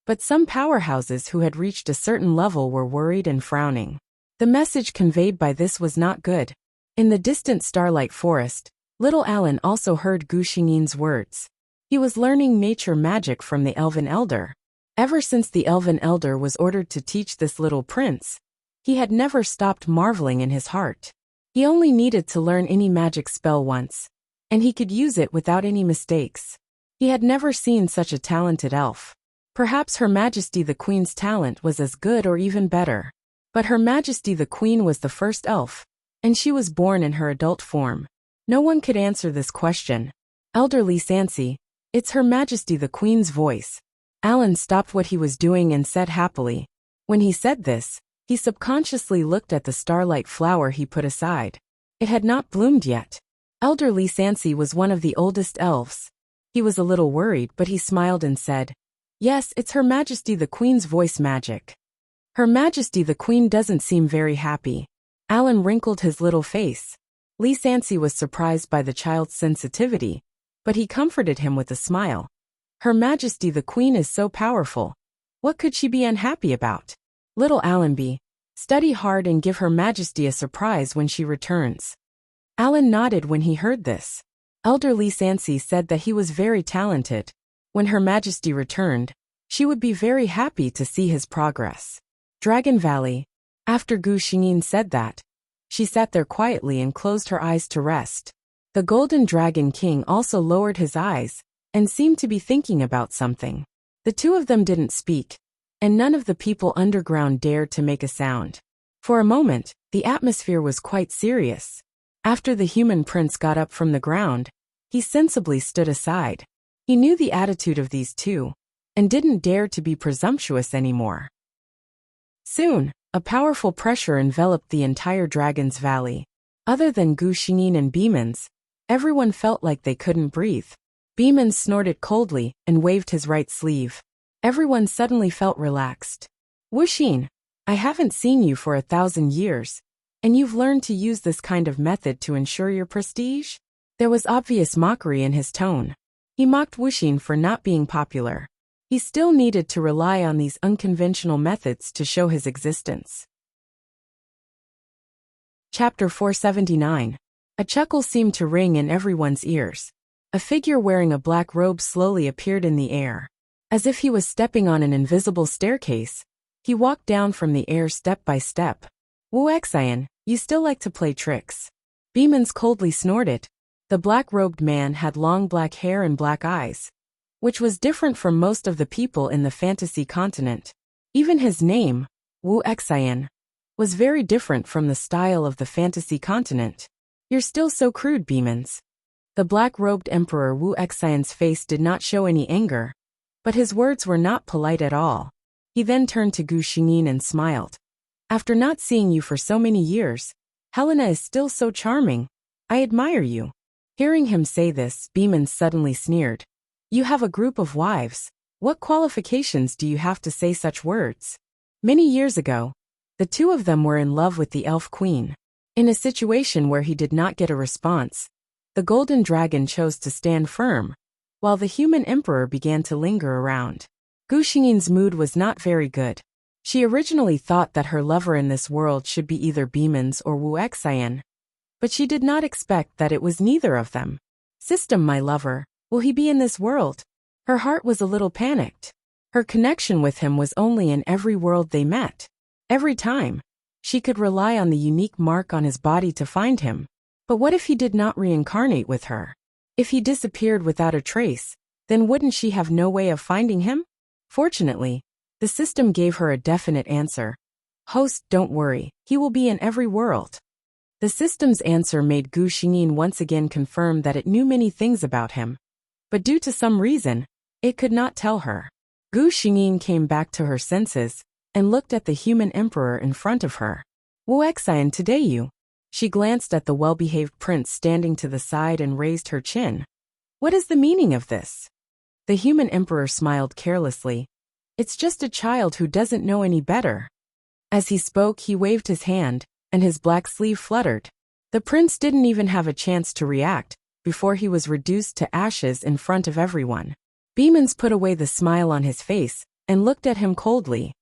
but some powerhouses who had reached a certain level were worried and frowning. The message conveyed by this was not good. In the distant Starlight Forest, little Alan also heard Gu Xingyin's words. He was learning nature magic from the Elven Elder. Ever since the Elven Elder was ordered to teach this little prince, he had never stopped marveling in his heart. He only needed to learn any magic spell once, and he could use it without any mistakes. He had never seen such a talented elf. Perhaps Her Majesty the Queen's talent was as good or even better. But Her Majesty the Queen was the first elf, and she was born in her adult form. No one could answer this question. Elderly Sansi, it's Her Majesty the Queen's voice. Alan stopped what he was doing and said happily. When he said this, he subconsciously looked at the starlight flower he put aside. It had not bloomed yet. Elderly Sansi was one of the oldest elves. He was a little worried, but he smiled and said, "Yes, it's Her Majesty the Queen's voice magic." Her Majesty the Queen doesn't seem very happy. Alan wrinkled his little face. Lee Sansi was surprised by the child's sensitivity, but he comforted him with a smile. Her Majesty the Queen is so powerful. What could she be unhappy about? Little Allenby, study hard and give Her Majesty a surprise when she returns. Alan nodded when he heard this. Elderly Sansi said that he was very talented. When Her Majesty returned, she would be very happy to see his progress. Dragon Valley. After Gu Xingyin said that, she sat there quietly and closed her eyes to rest. The Golden Dragon King also lowered his eyes and seemed to be thinking about something. The two of them didn't speak, and none of the people underground dared to make a sound. For a moment, the atmosphere was quite serious. After the human prince got up from the ground, he sensibly stood aside. He knew the attitude of these two, and didn't dare to be presumptuous anymore. Soon, a powerful pressure enveloped the entire Dragon's Valley. Other than Gu Xingyin and Beemans, everyone felt like they couldn't breathe. Beemans snorted coldly and waved his right sleeve. Everyone suddenly felt relaxed. Wuxia, I haven't seen you for 1,000 years, and you've learned to use this kind of method to ensure your prestige? There was obvious mockery in his tone. He mocked Wuxia for not being popular. He still needed to rely on these unconventional methods to show his existence. Chapter 479. A chuckle seemed to ring in everyone's ears. A figure wearing a black robe slowly appeared in the air. As if he was stepping on an invisible staircase, He walked down from the air step by step. Wuxian, you still like to play tricks. Beemans coldly snorted. The black-robed man had long black hair and black eyes, which was different from most of the people in the fantasy continent. Even his name, Wuxian, was very different from the style of the fantasy continent. You're still so crude, Beemans. The black-robed Emperor Wuxian's face did not show any anger, but his words were not polite at all. He then turned to Gu Xingyin and smiled. After not seeing you for so many years, Helena is still so charming. I admire you. Hearing him say this, Beemans suddenly sneered. You have a group of wives. What qualifications do you have to say such words? Many years ago, the two of them were in love with the elf queen. In a situation where he did not get a response, the golden dragon chose to stand firm, while the human emperor began to linger around. Gu Xingyin's mood was not very good. She originally thought that her lover in this world should be either Beemans or Wuxian, but she did not expect that it was neither of them. System, my lover, will he be in this world? Her heart was a little panicked. Her connection with him was only in every world they met. Every time, she could rely on the unique mark on his body to find him. But what if he did not reincarnate with her? If he disappeared without a trace, then wouldn't she have no way of finding him? Fortunately, the system gave her a definite answer. Host, don't worry, he will be in every world. The system's answer made Gu Xingyin once again confirm that it knew many things about him, but due to some reason, it could not tell her. Gu Xingyin came back to her senses and looked at the human emperor in front of her. Wuxian, today you. She glanced at the well-behaved prince standing to the side and raised her chin. What is the meaning of this? The human emperor smiled carelessly. It's just a child who doesn't know any better. As he spoke, he waved his hand, and his black sleeve fluttered. The prince didn't even have a chance to react before he was reduced to ashes in front of everyone. Beemans put away the smile on his face and looked at him coldly.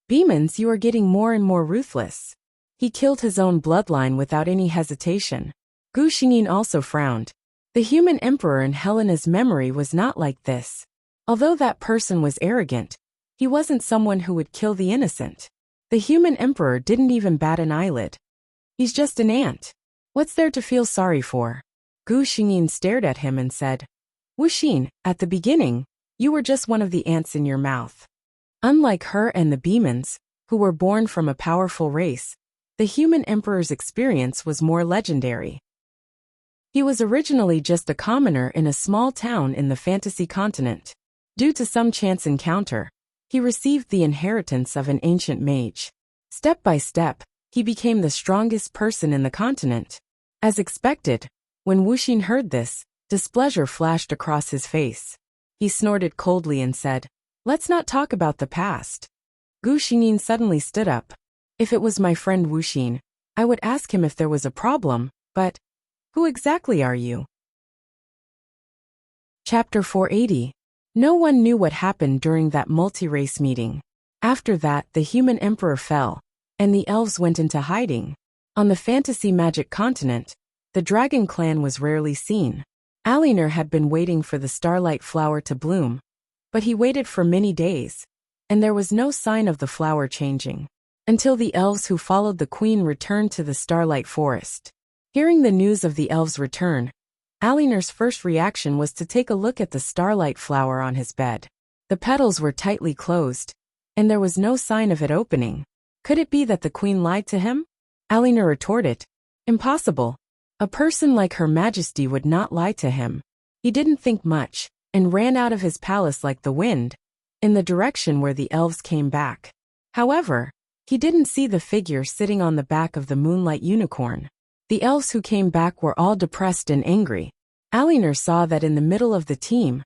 Beemans, you are getting more and more ruthless. He killed his own bloodline without any hesitation. Gu Xingyin also frowned. The human emperor in Helena's memory was not like this. Although that person was arrogant, he wasn't someone who would kill the innocent. The human emperor didn't even bat an eyelid. He's just an ant. What's there to feel sorry for? Gu Xingyin stared at him and said, Wuxin, at the beginning, you were just one of the ants in your mouth. Unlike her and the Beemans, who were born from a powerful race, the human emperor's experience was more legendary. He was originally just a commoner in a small town in the fantasy continent. Due to some chance encounter, he received the inheritance of an ancient mage. Step by step, he became the strongest person in the continent. As expected, when Wuxin heard this, displeasure flashed across his face. He snorted coldly and said, Let's not talk about the past. Gu Xingyin suddenly stood up. If it was my friend Wuxin, I would ask him if there was a problem, but who exactly are you? Chapter 480. No one knew what happened during that multi-race meeting. After that, the human emperor fell, and the elves went into hiding. On the fantasy magic continent, the dragon clan was rarely seen. Alinar had been waiting for the starlight flower to bloom, but he waited for many days, and there was no sign of the flower changing, until the elves who followed the queen returned to the starlight forest. Hearing the news of the elves' return, Alinar's first reaction was to take a look at the starlight flower on his bed. The petals were tightly closed, and there was no sign of it opening. Could it be that the queen lied to him? Alinar retorted, Impossible. A person like Her Majesty would not lie to him. He didn't think much, and ran out of his palace like the wind, in the direction where the elves came back. However, he didn't see the figure sitting on the back of the moonlight unicorn. The elves who came back were all depressed and angry. Alinar saw that in the middle of the team,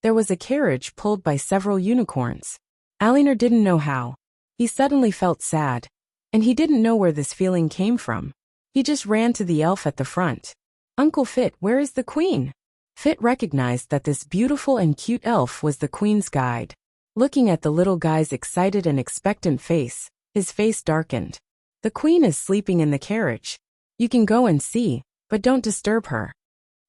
there was a carriage pulled by several unicorns. Alinar didn't know how. He suddenly felt sad, and he didn't know where this feeling came from. He just ran to the elf at the front. Uncle Fit, where is the queen? Fit recognized that this beautiful and cute elf was the queen's guide. Looking at the little guy's excited and expectant face, his face darkened. The queen is sleeping in the carriage. You can go and see, but don't disturb her.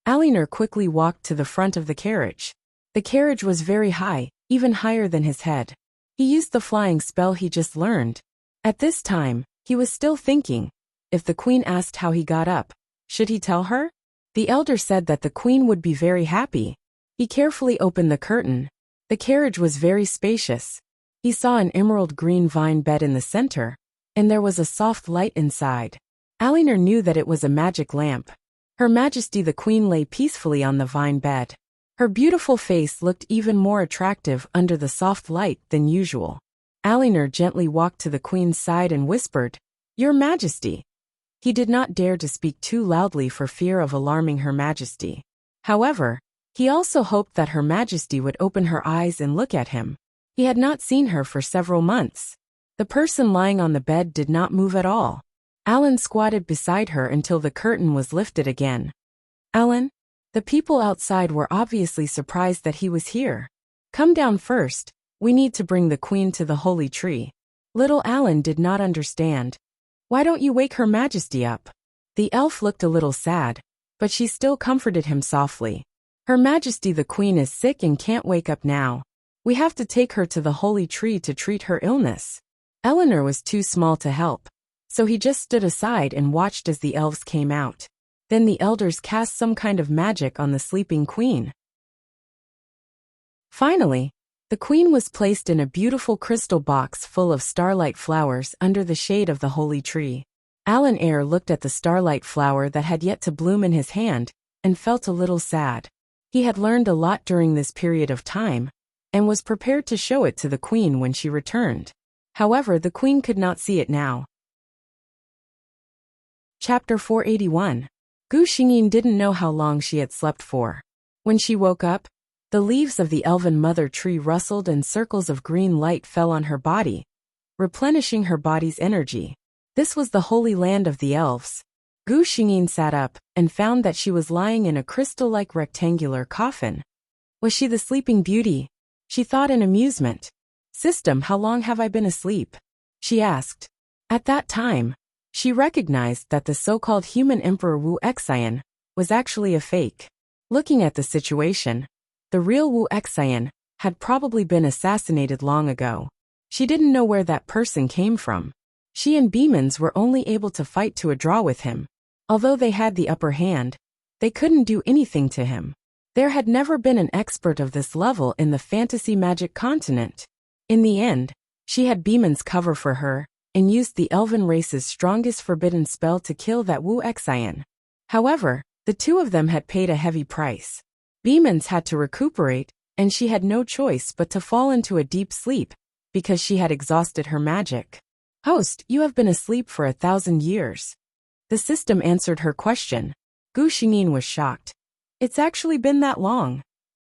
Alinar quickly walked to the front of the carriage. The carriage was very high, even higher than his head. He used the flying spell he just learned. At this time, he was still thinking, if the queen asked how he got up, should he tell her? The elder said that the queen would be very happy. He carefully opened the curtain. The carriage was very spacious. He saw an emerald green vine bed in the center, and there was a soft light inside. Alinar knew that it was a magic lamp. Her Majesty the Queen lay peacefully on the vine bed. Her beautiful face looked even more attractive under the soft light than usual. Alinar gently walked to the Queen's side and whispered, "Your Majesty." He did not dare to speak too loudly for fear of alarming Her Majesty. However, he also hoped that Her Majesty would open her eyes and look at him. He had not seen her for several months. The person lying on the bed did not move at all. Alan squatted beside her until the curtain was lifted again. "Alan?" The people outside were obviously surprised that he was here. "Come down first, we need to bring the Queen to the holy tree." Little Alan did not understand. "Why don't you wake Her Majesty up?" The elf looked a little sad, but she still comforted him softly. "Her Majesty the Queen is sick and can't wake up now. We have to take her to the holy tree to treat her illness." Eleanor was too small to help, so he just stood aside and watched as the elves came out. Then the elders cast some kind of magic on the sleeping queen. Finally, the queen was placed in a beautiful crystal box full of starlight flowers under the shade of the holy tree. Alan Eyre looked at the starlight flower that had yet to bloom in his hand and felt a little sad. He had learned a lot during this period of time and was prepared to show it to the queen when she returned. However, the queen could not see it now. Chapter 481. Gu Xingyin didn't know how long she had slept for. When she woke up, the leaves of the elven mother tree rustled and circles of green light fell on her body, replenishing her body's energy. This was the holy land of the elves. Gu Xingyin sat up and found that she was lying in a crystal-like rectangular coffin. Was she the Sleeping Beauty? She thought in amusement. "System, how long have I been asleep?" she asked. At that time, she recognized that the so-called human Emperor Wuxia was actually a fake. Looking at the situation, the real Wuxia had probably been assassinated long ago. She didn't know where that person came from. She and Beemans were only able to fight to a draw with him. Although they had the upper hand, they couldn't do anything to him. There had never been an expert of this level in the fantasy magic continent. In the end, she had Beemans cover for her and used the elven race's strongest forbidden spell to kill that Wuxia. However, the two of them had paid a heavy price. Beemans had to recuperate, and she had no choice but to fall into a deep sleep, because she had exhausted her magic. "Host, you have been asleep for 1,000 years. The system answered her question. Gu Xingyin was shocked. "It's actually been that long."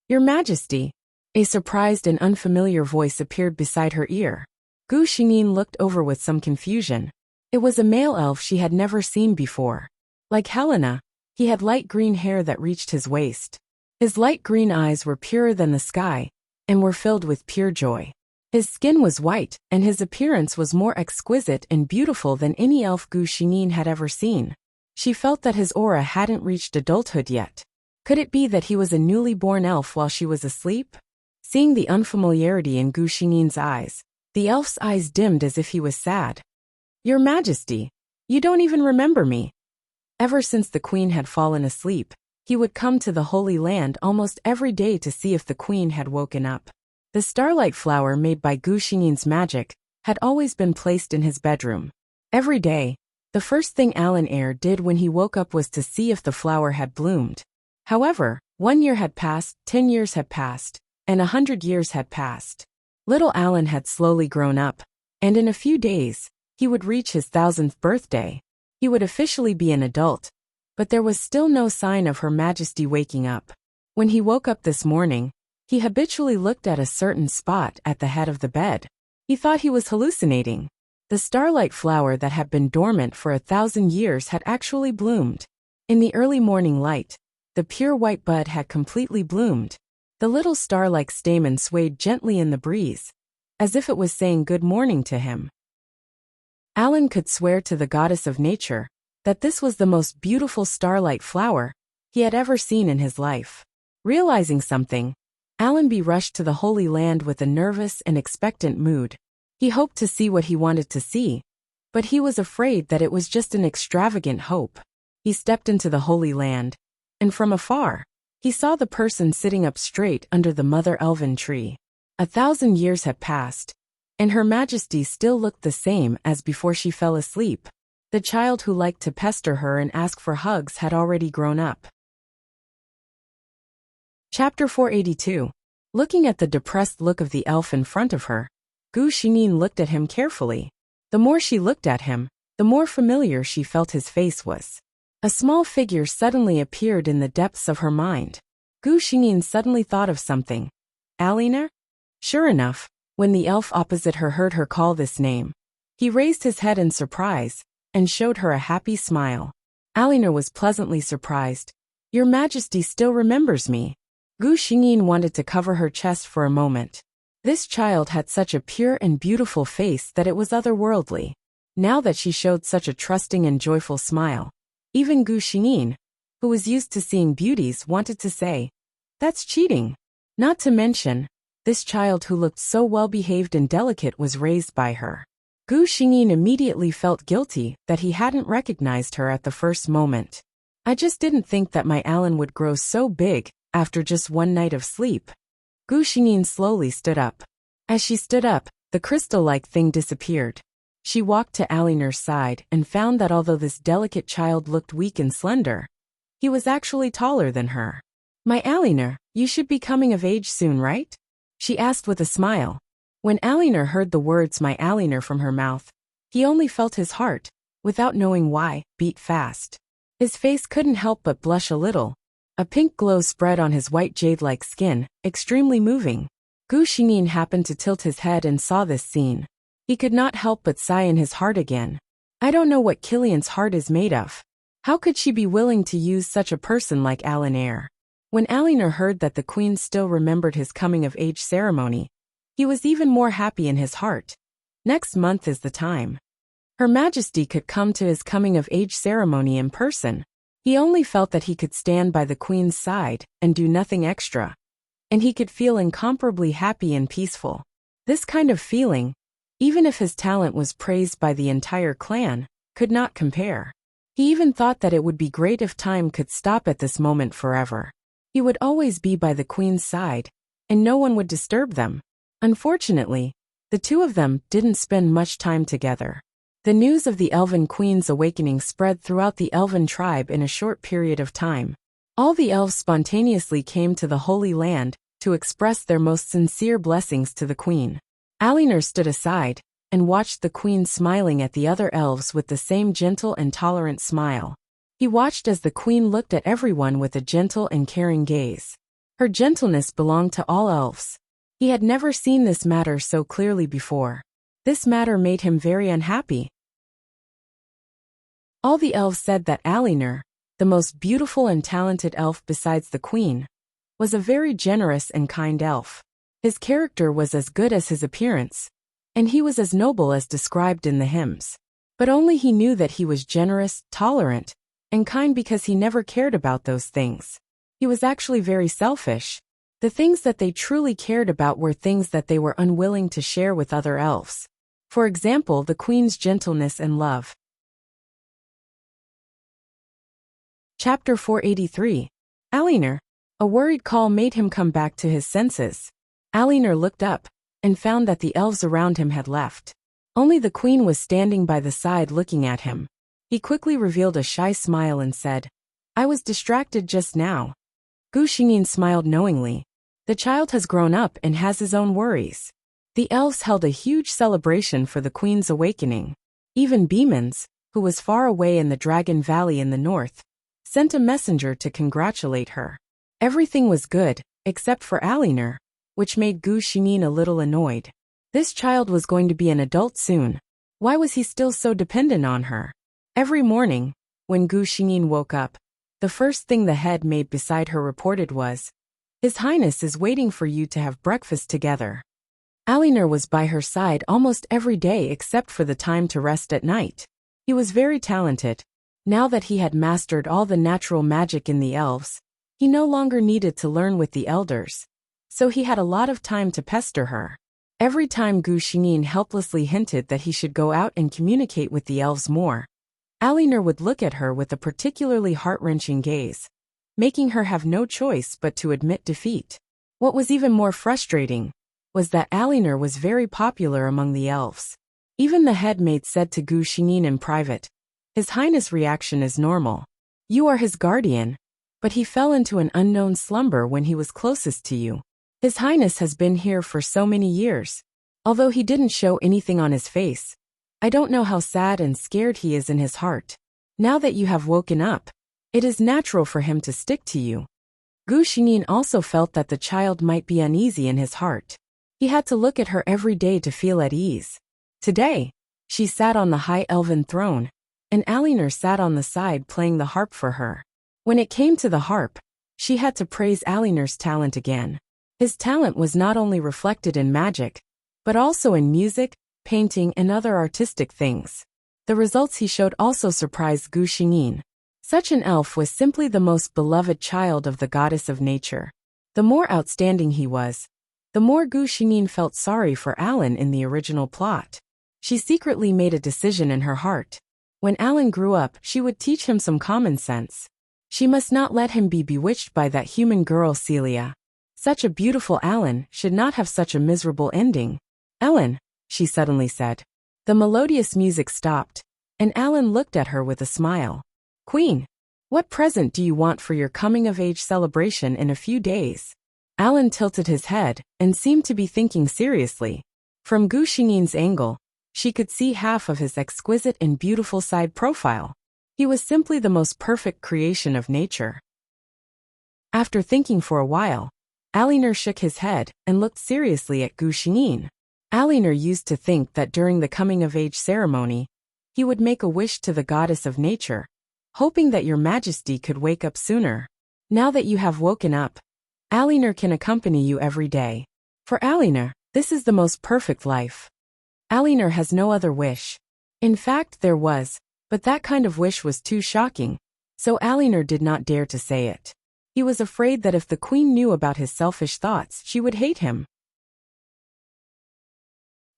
"Your Majesty." A surprised and unfamiliar voice appeared beside her ear. Gu Xingyin looked over with some confusion. It was a male elf she had never seen before. Like Helena, he had light green hair that reached his waist. His light green eyes were purer than the sky and were filled with pure joy. His skin was white, and his appearance was more exquisite and beautiful than any elf Gu Xingyin had ever seen. She felt that his aura hadn't reached adulthood yet. Could it be that he was a newly born elf while she was asleep? Seeing the unfamiliarity in Gu Xingyin's eyes, the elf's eyes dimmed as if he was sad. "Your Majesty, you don't even remember me." Ever since the queen had fallen asleep, he would come to the Holy Land almost every day to see if the queen had woken up. The starlight flower made by Gu Xingyin's magic had always been placed in his bedroom. Every day, the first thing Alan Eyre did when he woke up was to see if the flower had bloomed. However, 1 year had passed, 10 years had passed, and 100 years had passed. Little Alan had slowly grown up, and in a few days, he would reach his 1,000th birthday. He would officially be an adult, but there was still no sign of Her Majesty waking up. When he woke up this morning, he habitually looked at a certain spot at the head of the bed. He thought he was hallucinating. The starlight flower that had been dormant for 1,000 years had actually bloomed. In the early morning light, the pure white bud had completely bloomed. The little star-like stamen swayed gently in the breeze, as if it was saying good morning to him. Alan could swear to the goddess of nature that this was the most beautiful starlight flower he had ever seen in his life. Realizing something, Allenby rushed to the Holy Land with a nervous and expectant mood. He hoped to see what he wanted to see, but he was afraid that it was just an extravagant hope. He stepped into the Holy Land, and from afar, he saw the person sitting up straight under the Mother Elven tree. 1,000 years had passed, and Her Majesty still looked the same as before she fell asleep. The child who liked to pester her and ask for hugs had already grown up. Chapter 482. Looking at the depressed look of the elf in front of her, Gu Xingyin looked at him carefully. The more she looked at him, the more familiar she felt his face was. A small figure suddenly appeared in the depths of her mind. Gu Xingyin suddenly thought of something. Alina? Sure enough, when the elf opposite her heard her call this name, he raised his head in surprise and showed her a happy smile. Alina was pleasantly surprised. Your Majesty still remembers me. Gu Xingyin wanted to cover her chest for a moment. This child had such a pure and beautiful face that it was otherworldly. Now that she showed such a trusting and joyful smile, even Gu Xingyin, who was used to seeing beauties, wanted to say, "That's cheating." Not to mention, this child who looked so well-behaved and delicate was raised by her. Gu Xingyin immediately felt guilty that he hadn't recognized her at the first moment. I just didn't think that my Alan would grow so big after just one night of sleep. Gu Xingyin slowly stood up. As she stood up, the crystal-like thing disappeared. She walked to Aliner's side and found that although this delicate child looked weak and slender, he was actually taller than her. My Aliner, you should be coming of age soon, right? She asked with a smile. When Aliner heard the words my Aliner from her mouth, he only felt his heart, without knowing why, beat fast. His face couldn't help but blush a little. A pink glow spread on his white jade-like skin, extremely moving. Gu Xingyin happened to tilt his head and saw this scene. He could not help but sigh in his heart again. I don't know what Killian's heart is made of. How could she be willing to use such a person like Aliner? When Aliner heard that the queen still remembered his coming-of-age ceremony, he was even more happy in his heart. Next month is the time. Her Majesty could come to his coming-of-age ceremony in person. He only felt that he could stand by the queen's side and do nothing extra. And he could feel incomparably happy and peaceful. This kind of feeling, even if his talent was praised by the entire clan, could not compare. He even thought that it would be great if time could stop at this moment forever. He would always be by the queen's side, and no one would disturb them. Unfortunately, the two of them didn't spend much time together. The news of the Elven Queen's awakening spread throughout the Elven tribe in a short period of time. All the elves spontaneously came to the Holy Land to express their most sincere blessings to the Queen. Aliner stood aside and watched the Queen smiling at the other elves with the same gentle and tolerant smile. He watched as the Queen looked at everyone with a gentle and caring gaze. Her gentleness belonged to all elves. He had never seen this matter so clearly before. This matter made him very unhappy. All the elves said that Aliner, the most beautiful and talented elf besides the Queen, was a very generous and kind elf. His character was as good as his appearance, and he was as noble as described in the hymns. But only he knew that he was generous, tolerant, and kind because he never cared about those things. He was actually very selfish. The things that they truly cared about were things that they were unwilling to share with other elves. For example, the Queen's gentleness and love. Chapter 483. Aliner. A worried call made him come back to his senses. Aliner looked up and found that the elves around him had left. Only the Queen was standing by the side looking at him. He quickly revealed a shy smile and said, "I was distracted just now." Gu Xingyin smiled knowingly. The child has grown up and has his own worries. The elves held a huge celebration for the Queen's awakening. Even Beemans, who was far away in the Dragon Valley in the north, sent a messenger to congratulate her. Everything was good, except for Aliner, which made Gu Xingyin a little annoyed. This child was going to be an adult soon. Why was he still so dependent on her? Every morning, when Gu Xingyin woke up, the first thing the head maid beside her reported was, "His Highness is waiting for you to have breakfast together." Aliner was by her side almost every day except for the time to rest at night. He was very talented. Now that he had mastered all the natural magic in the elves, he no longer needed to learn with the elders. so he had a lot of time to pester her. Every time Gu Xingyin helplessly hinted that he should go out and communicate with the elves more, Alinar would look at her with a particularly heart-wrenching gaze, making her have no choice but to admit defeat. What was even more frustrating was that Alinar was very popular among the elves. Even the head maid said to Gu Xingyin in private, "His Highness' reaction is normal. You are his guardian, but he fell into an unknown slumber when he was closest to you. His Highness has been here for so many years. Although he didn't show anything on his face, I don't know how sad and scared he is in his heart. Now that you have woken up, it is natural for him to stick to you." Gu Xingyin also felt that the child might be uneasy in his heart. He had to look at her every day to feel at ease. Today, she sat on the high elven throne, and Alinar sat on the side playing the harp for her. When it came to the harp, she had to praise Alinar's talent again. His talent was not only reflected in magic, but also in music, painting, and other artistic things. The results he showed also surprised Gu Xingyin. Such an elf was simply the most beloved child of the goddess of nature. The more outstanding he was, the more Gu Xingyin felt sorry for Alan in the original plot. She secretly made a decision in her heart. When Alan grew up, she would teach him some common sense. She must not let him be bewitched by that human girl Celia. Such a beautiful Alan should not have such a miserable ending. "Ellen," she suddenly said. The melodious music stopped, and Alan looked at her with a smile. "Queen, what present do you want for your coming-of-age celebration in a few days?" Alan tilted his head and seemed to be thinking seriously. From Gu Xingyin's angle, she could see half of his exquisite and beautiful side profile. He was simply the most perfect creation of nature. After thinking for a while, Alinar shook his head and looked seriously at Gu Xingyin. Alinar used to think that during the coming-of-age ceremony, he would make a wish to the goddess of nature, hoping that your majesty could wake up sooner. Now that you have woken up, Alinar can accompany you every day. For Alinar, this is the most perfect life. Alinar has no other wish. In fact, there was, but that kind of wish was too shocking, so Alinar did not dare to say it. He was afraid that if the queen knew about his selfish thoughts, she would hate him.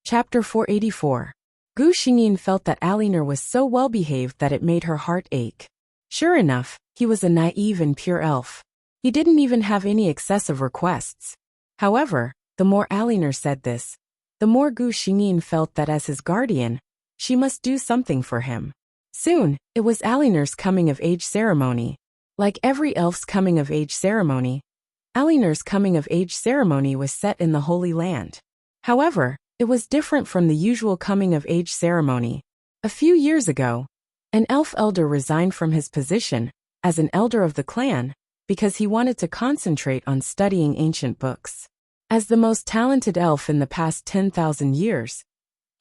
Chapter 484. Gu Xingyin felt that Alinar was so well-behaved that it made her heart ache. Sure enough, he was a naive and pure elf. He didn't even have any excessive requests. However, the more Alinar said this, the more Gu Xingyin felt that as his guardian, she must do something for him. Soon, it was Alinar's coming-of-age ceremony. Like every elf's coming-of-age ceremony, Alinar's coming-of-age ceremony was set in the Holy Land. However, it was different from the usual coming-of-age ceremony. A few years ago, an elf elder resigned from his position as an elder of the clan because he wanted to concentrate on studying ancient books. As the most talented elf in the past 10,000 years,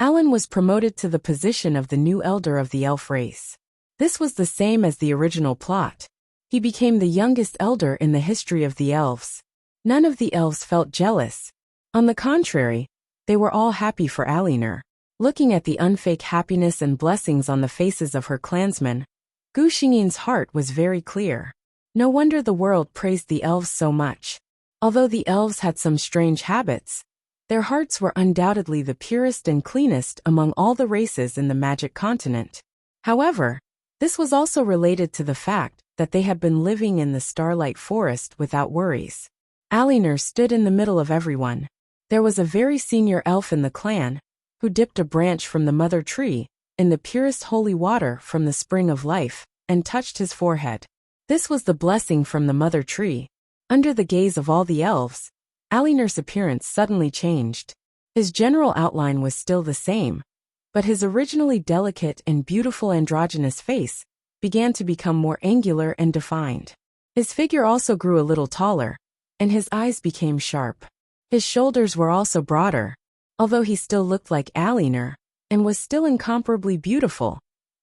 Alan was promoted to the position of the new elder of the elf race. This was the same as the original plot. He became the youngest elder in the history of the elves. None of the elves felt jealous. On the contrary, they were all happy for Alinar. Looking at the unfake happiness and blessings on the faces of her clansmen, Gu Xingyin's heart was very clear. No wonder the world praised the elves so much. Although the elves had some strange habits, their hearts were undoubtedly the purest and cleanest among all the races in the magic continent. However, this was also related to the fact that they had been living in the Starlight Forest without worries. Alinar stood in the middle of everyone. There was a very senior elf in the clan, who dipped a branch from the mother tree in the purest holy water from the spring of life, and touched his forehead. This was the blessing from the mother tree. Under the gaze of all the elves, Alinar's appearance suddenly changed. His general outline was still the same, but his originally delicate and beautiful androgynous face began to become more angular and defined. His figure also grew a little taller, and his eyes became sharp. His shoulders were also broader. Although he still looked like Alinar, and was still incomparably beautiful,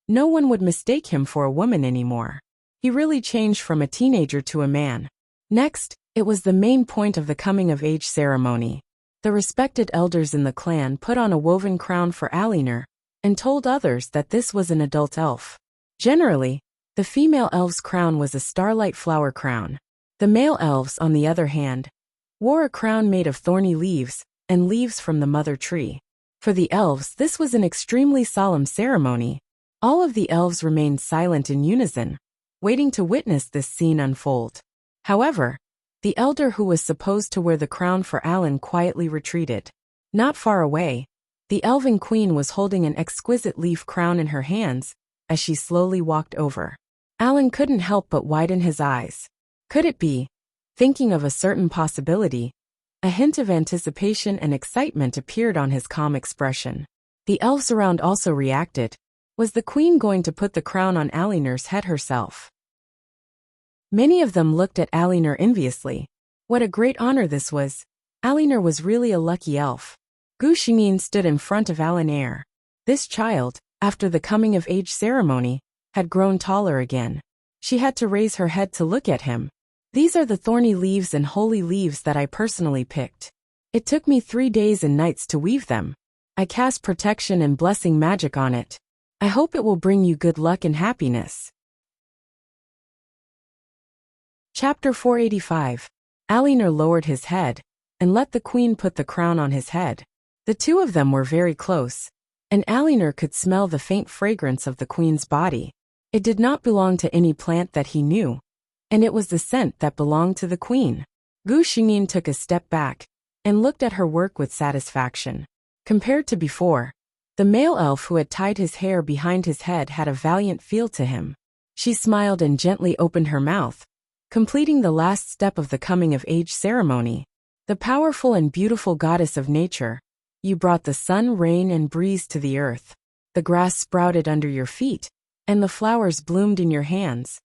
no one would mistake him for a woman anymore. He really changed from a teenager to a man. Next, it was the main point of the coming-of-age ceremony. The respected elders in the clan put on a woven crown for Alinar, and told others that this was an adult elf. Generally, the female elf's crown was a starlight flower crown. The male elves, on the other hand, wore a crown made of thorny leaves and leaves from the mother tree. For the elves, this was an extremely solemn ceremony. All of the elves remained silent in unison, waiting to witness this scene unfold. However, the elder who was supposed to wear the crown for Alan quietly retreated. Not far away, the elven queen was holding an exquisite leaf crown in her hands as she slowly walked over. Alan couldn't help but widen his eyes. Could it be? Thinking of a certain possibility, a hint of anticipation and excitement appeared on his calm expression. The elves around also reacted. Was the queen going to put the crown on Alinor's head herself? Many of them looked at Alinor enviously. What a great honor this was. Alinor was really a lucky elf. Gu Xingyin stood in front of Alinor. This child, after the coming-of-age ceremony, had grown taller again. She had to raise her head to look at him. These are the thorny leaves and holy leaves that I personally picked. It took me 3 days and nights to weave them. I cast protection and blessing magic on it. I hope it will bring you good luck and happiness. Chapter 485. Alinor lowered his head and let the queen put the crown on his head. The two of them were very close, and Alinor could smell the faint fragrance of the queen's body. It did not belong to any plant that he knew, and it was the scent that belonged to the queen. Gu Xingyin took a step back and looked at her work with satisfaction. Compared to before, the male elf who had tied his hair behind his head had a valiant feel to him. She smiled and gently opened her mouth, completing the last step of the coming-of-age ceremony. The powerful and beautiful goddess of nature, you brought the sun, rain, and breeze to the earth. The grass sprouted under your feet, and the flowers bloomed in your hands.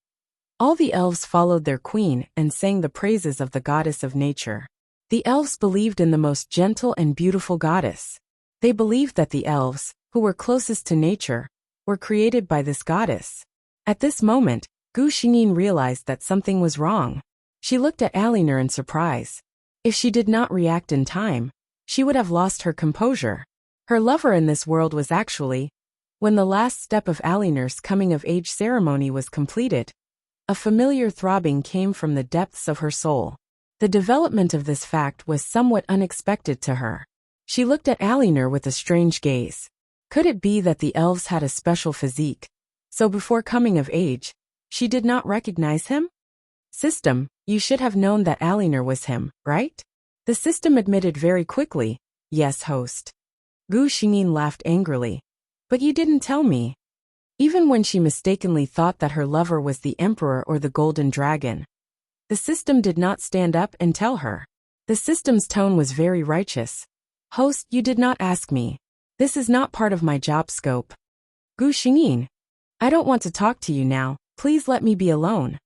All the elves followed their queen and sang the praises of the goddess of nature. The elves believed in the most gentle and beautiful goddess. They believed that the elves, who were closest to nature, were created by this goddess. At this moment, Gu Xingyin realized that something was wrong. She looked at Alinor in surprise. If she did not react in time, she would have lost her composure. Her lover in this world was actually, when the last step of Alinor's coming-of-age ceremony was completed, a familiar throbbing came from the depths of her soul. The development of this fact was somewhat unexpected to her. She looked at Alinor with a strange gaze. Could it be that the elves had a special physique, so before coming of age, she did not recognize him? System, you should have known that Alinor was him, right? The system admitted very quickly, yes, host. Gu Xingyin laughed angrily. But you didn't tell me. Even when she mistakenly thought that her lover was the emperor or the golden dragon, the system did not stand up and tell her. The system's tone was very righteous. Host, you did not ask me. This is not part of my job scope. Gu Xingyin, I don't want to talk to you now. Please let me be alone.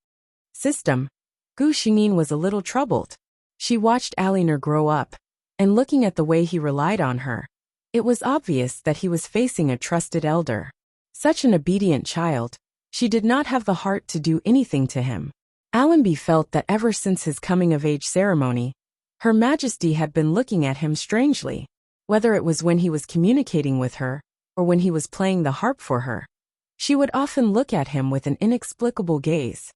System. Gu Xingyin was a little troubled. She watched Alinor grow up, and looking at the way he relied on her, it was obvious that he was facing a trusted elder. Such an obedient child, she did not have the heart to do anything to him. Allenby felt that ever since his coming-of-age ceremony, Her Majesty had been looking at him strangely, whether it was when he was communicating with her, or when he was playing the harp for her. She would often look at him with an inexplicable gaze,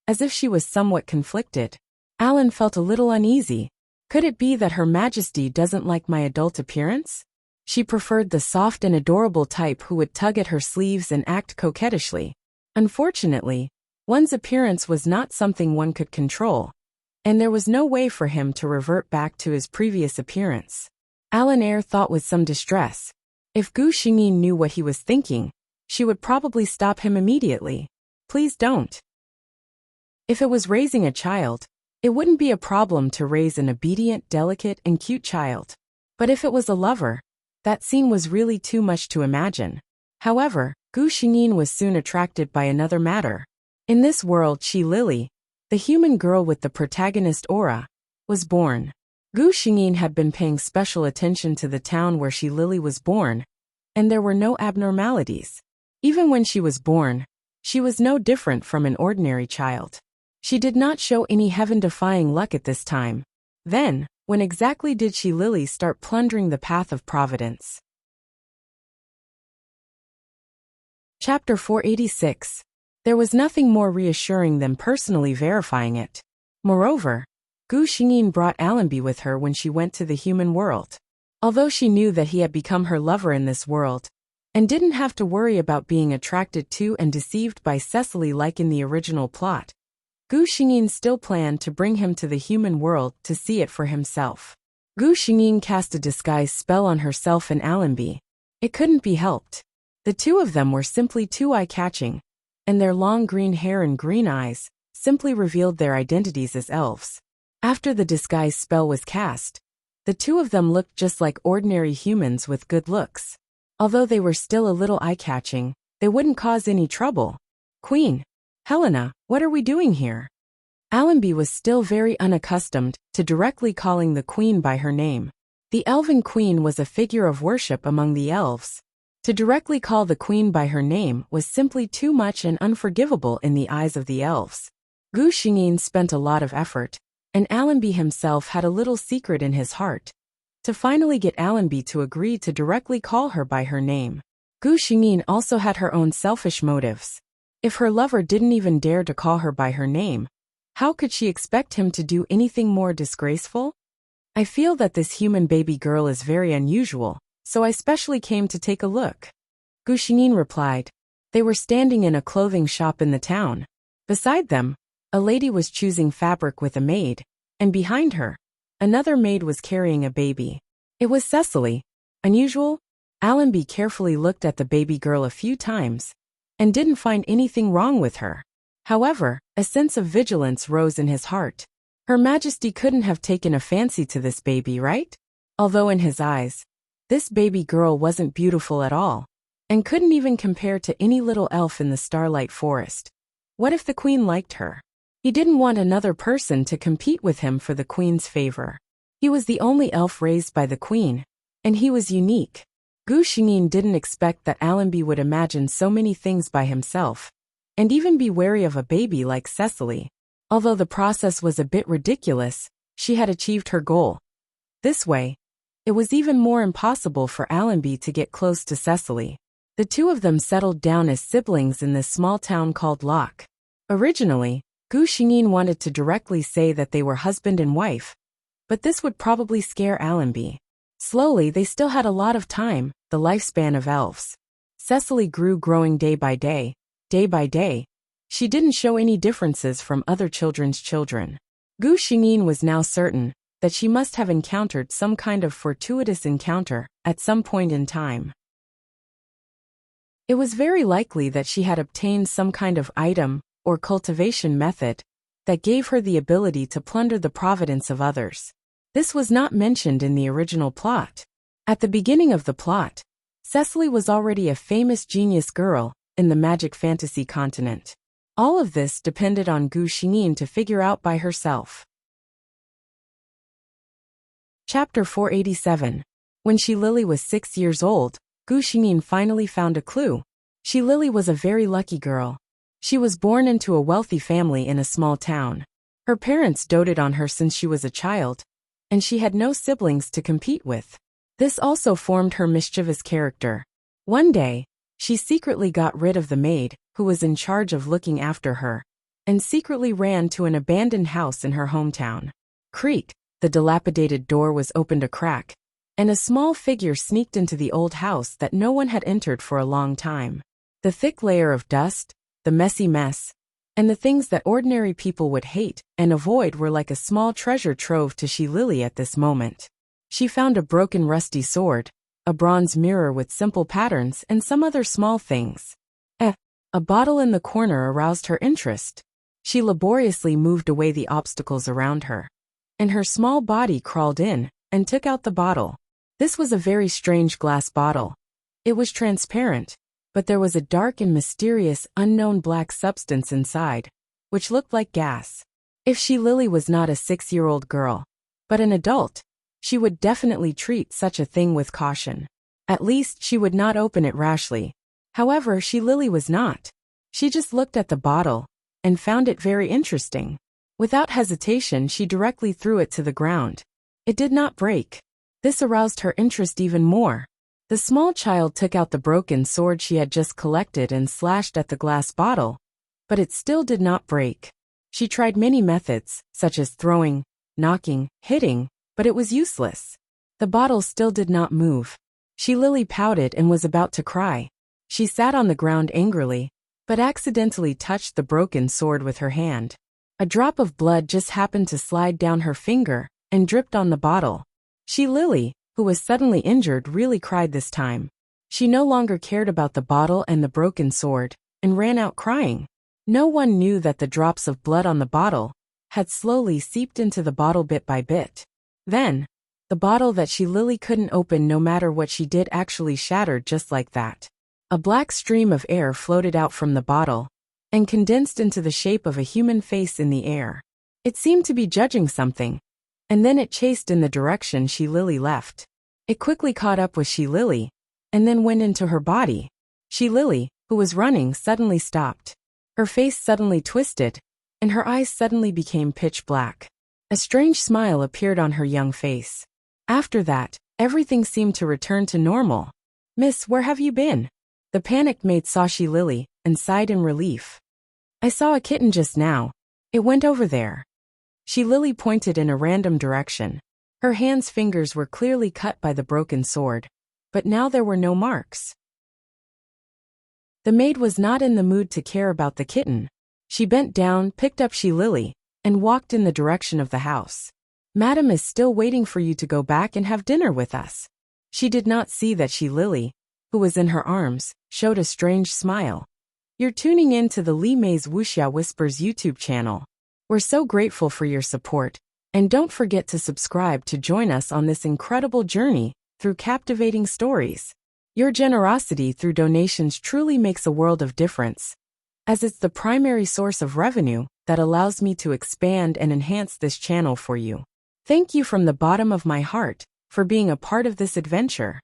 as if she was somewhat conflicted. Alan felt a little uneasy. Could it be that Her Majesty doesn't like my adult appearance? She preferred the soft and adorable type who would tug at her sleeves and act coquettishly. Unfortunately, one's appearance was not something one could control, and there was no way for him to revert back to his previous appearance. Alinor thought with some distress. If Gu Xingyin knew what he was thinking, she would probably stop him immediately. Please don't. If it was raising a child, it wouldn't be a problem to raise an obedient, delicate, and cute child. But if it was a lover, that scene was really too much to imagine. However, Gu Xingyin was soon attracted by another matter. In this world, Lily, the human girl with the protagonist aura, was born. Gu Xingyin had been paying special attention to the town where Lily was born, and there were no abnormalities. Even when she was born, she was no different from an ordinary child. She did not show any heaven-defying luck at this time. Then, when exactly did Lily start plundering the path of providence? Chapter 486. There was nothing more reassuring than personally verifying it. Moreover, Gu Xingyin brought Allenby with her when she went to the human world. Although she knew that he had become her lover in this world, and didn't have to worry about being attracted to and deceived by Cecily like in the original plot, Gu Xingyin still planned to bring him to the human world to see it for himself. Gu Xingyin cast a disguise spell on herself and Allenby. It couldn't be helped. The two of them were simply too eye-catching, and their long green hair and green eyes simply revealed their identities as elves. After the disguise spell was cast, the two of them looked just like ordinary humans with good looks. Although they were still a little eye-catching, they wouldn't cause any trouble. "Queen, Helena, what are we doing here?" Allenby was still very unaccustomed to directly calling the queen by her name. The elven queen was a figure of worship among the elves. To directly call the queen by her name was simply too much and unforgivable in the eyes of the elves. Gu Xingyin spent a lot of effort, and Allenby himself had a little secret in his heart, to finally get Allenby to agree to directly call her by her name. Gu Xingyin also had her own selfish motives. If her lover didn't even dare to call her by her name, how could she expect him to do anything more disgraceful? "I feel that this human baby girl is very unusual, so I specially came to take a look," Gu Xingyin replied. They were standing in a clothing shop in the town. Beside them, a lady was choosing fabric with a maid, and behind her, another maid was carrying a baby. It was Cecily. Unusual? Allenby carefully looked at the baby girl a few times, and didn't find anything wrong with her. However, a sense of vigilance rose in his heart. Her Majesty couldn't have taken a fancy to this baby, right? Although in his eyes, this baby girl wasn't beautiful at all, and couldn't even compare to any little elf in the Starlight Forest. What if the queen liked her? He didn't want another person to compete with him for the queen's favor. He was the only elf raised by the queen, and he was unique. Gu Xingyin didn't expect that Allenby would imagine so many things by himself, and even be wary of a baby like Cecily. Although the process was a bit ridiculous, she had achieved her goal. This way, it was even more impossible for Allenby to get close to Cecily. The two of them settled down as siblings in this small town called Locke. Originally, Gu Xingyin wanted to directly say that they were husband and wife, but this would probably scare Allenby. Slowly, they still had a lot of time, the lifespan of elves. Cecily grew, growing day by day. Day by day, she didn't show any differences from other children's children. Gu Xingyin was now certain that she must have encountered some kind of fortuitous encounter at some point in time. It was very likely that she had obtained some kind of item or cultivation method that gave her the ability to plunder the providence of others. This was not mentioned in the original plot. At the beginning of the plot, Cecily was already a famous genius girl in the magic fantasy continent. All of this depended on Gu Xingyin to figure out by herself. Chapter 487. When Lily was 6 years old, Gu Xingyin finally found a clue. Lily was a very lucky girl. She was born into a wealthy family in a small town. Her parents doted on her since she was a child, and she had no siblings to compete with. This also formed her mischievous character. One day, she secretly got rid of the maid, who was in charge of looking after her, and secretly ran to an abandoned house in her hometown. Creak, the dilapidated door was opened a crack, and a small figure sneaked into the old house that no one had entered for a long time. The thick layer of dust, the messy mess, and the things that ordinary people would hate and avoid were like a small treasure trove to Lily at this moment. She found a broken rusty sword, a bronze mirror with simple patterns, and some other small things. A bottle in the corner aroused her interest. She laboriously moved away the obstacles around her, and her small body crawled in and took out the bottle. This was a very strange glass bottle. It was transparent, but there was a dark and mysterious unknown black substance inside, which looked like gas. If Lily was not a 6-year-old girl, but an adult, she would definitely treat such a thing with caution. At least she would not open it rashly. However, Lily was not. She just looked at the bottle and found it very interesting. Without hesitation, she directly threw it to the ground. It did not break. This aroused her interest even more. The small child took out the broken sword she had just collected and slashed at the glass bottle, but it still did not break. She tried many methods, such as throwing, knocking, hitting, but it was useless. The bottle still did not move. She Lily pouted and was about to cry. She sat on the ground angrily, but accidentally touched the broken sword with her hand. A drop of blood just happened to slide down her finger and dripped on the bottle. She Lily, who was suddenly injured, really cried this time. She no longer cared about the bottle and the broken sword, and ran out crying. No one knew that the drops of blood on the bottle had slowly seeped into the bottle bit by bit. Then, the bottle that she Lily couldn't open no matter what she did actually shattered just like that. A black stream of air floated out from the bottle and condensed into the shape of a human face in the air. It seemed to be judging something, and then it chased in the direction she Lily left. It quickly caught up with she Lily, and then went into her body. She Lily, who was running, suddenly stopped. Her face suddenly twisted, and her eyes suddenly became pitch black. A strange smile appeared on her young face. After that, everything seemed to return to normal. "Miss, where have you been?" The panicked maid saw she Lily and sighed in relief. "I saw a kitten just now. It went over there." She Lily pointed in a random direction. Her hand's fingers were clearly cut by the broken sword, but now there were no marks. The maid was not in the mood to care about the kitten. She bent down, picked up she Lily, and walked in the direction of the house. "Madam is still waiting for you to go back and have dinner with us." She did not see that she Lily, who was in her arms, showed a strange smile. You're tuning in to the Li Mei's Wuxia Whispers YouTube channel. We're so grateful for your support, and don't forget to subscribe to join us on this incredible journey through captivating stories. Your generosity through donations truly makes a world of difference, as it's the primary source of revenue that allows me to expand and enhance this channel for you. Thank you from the bottom of my heart for being a part of this adventure.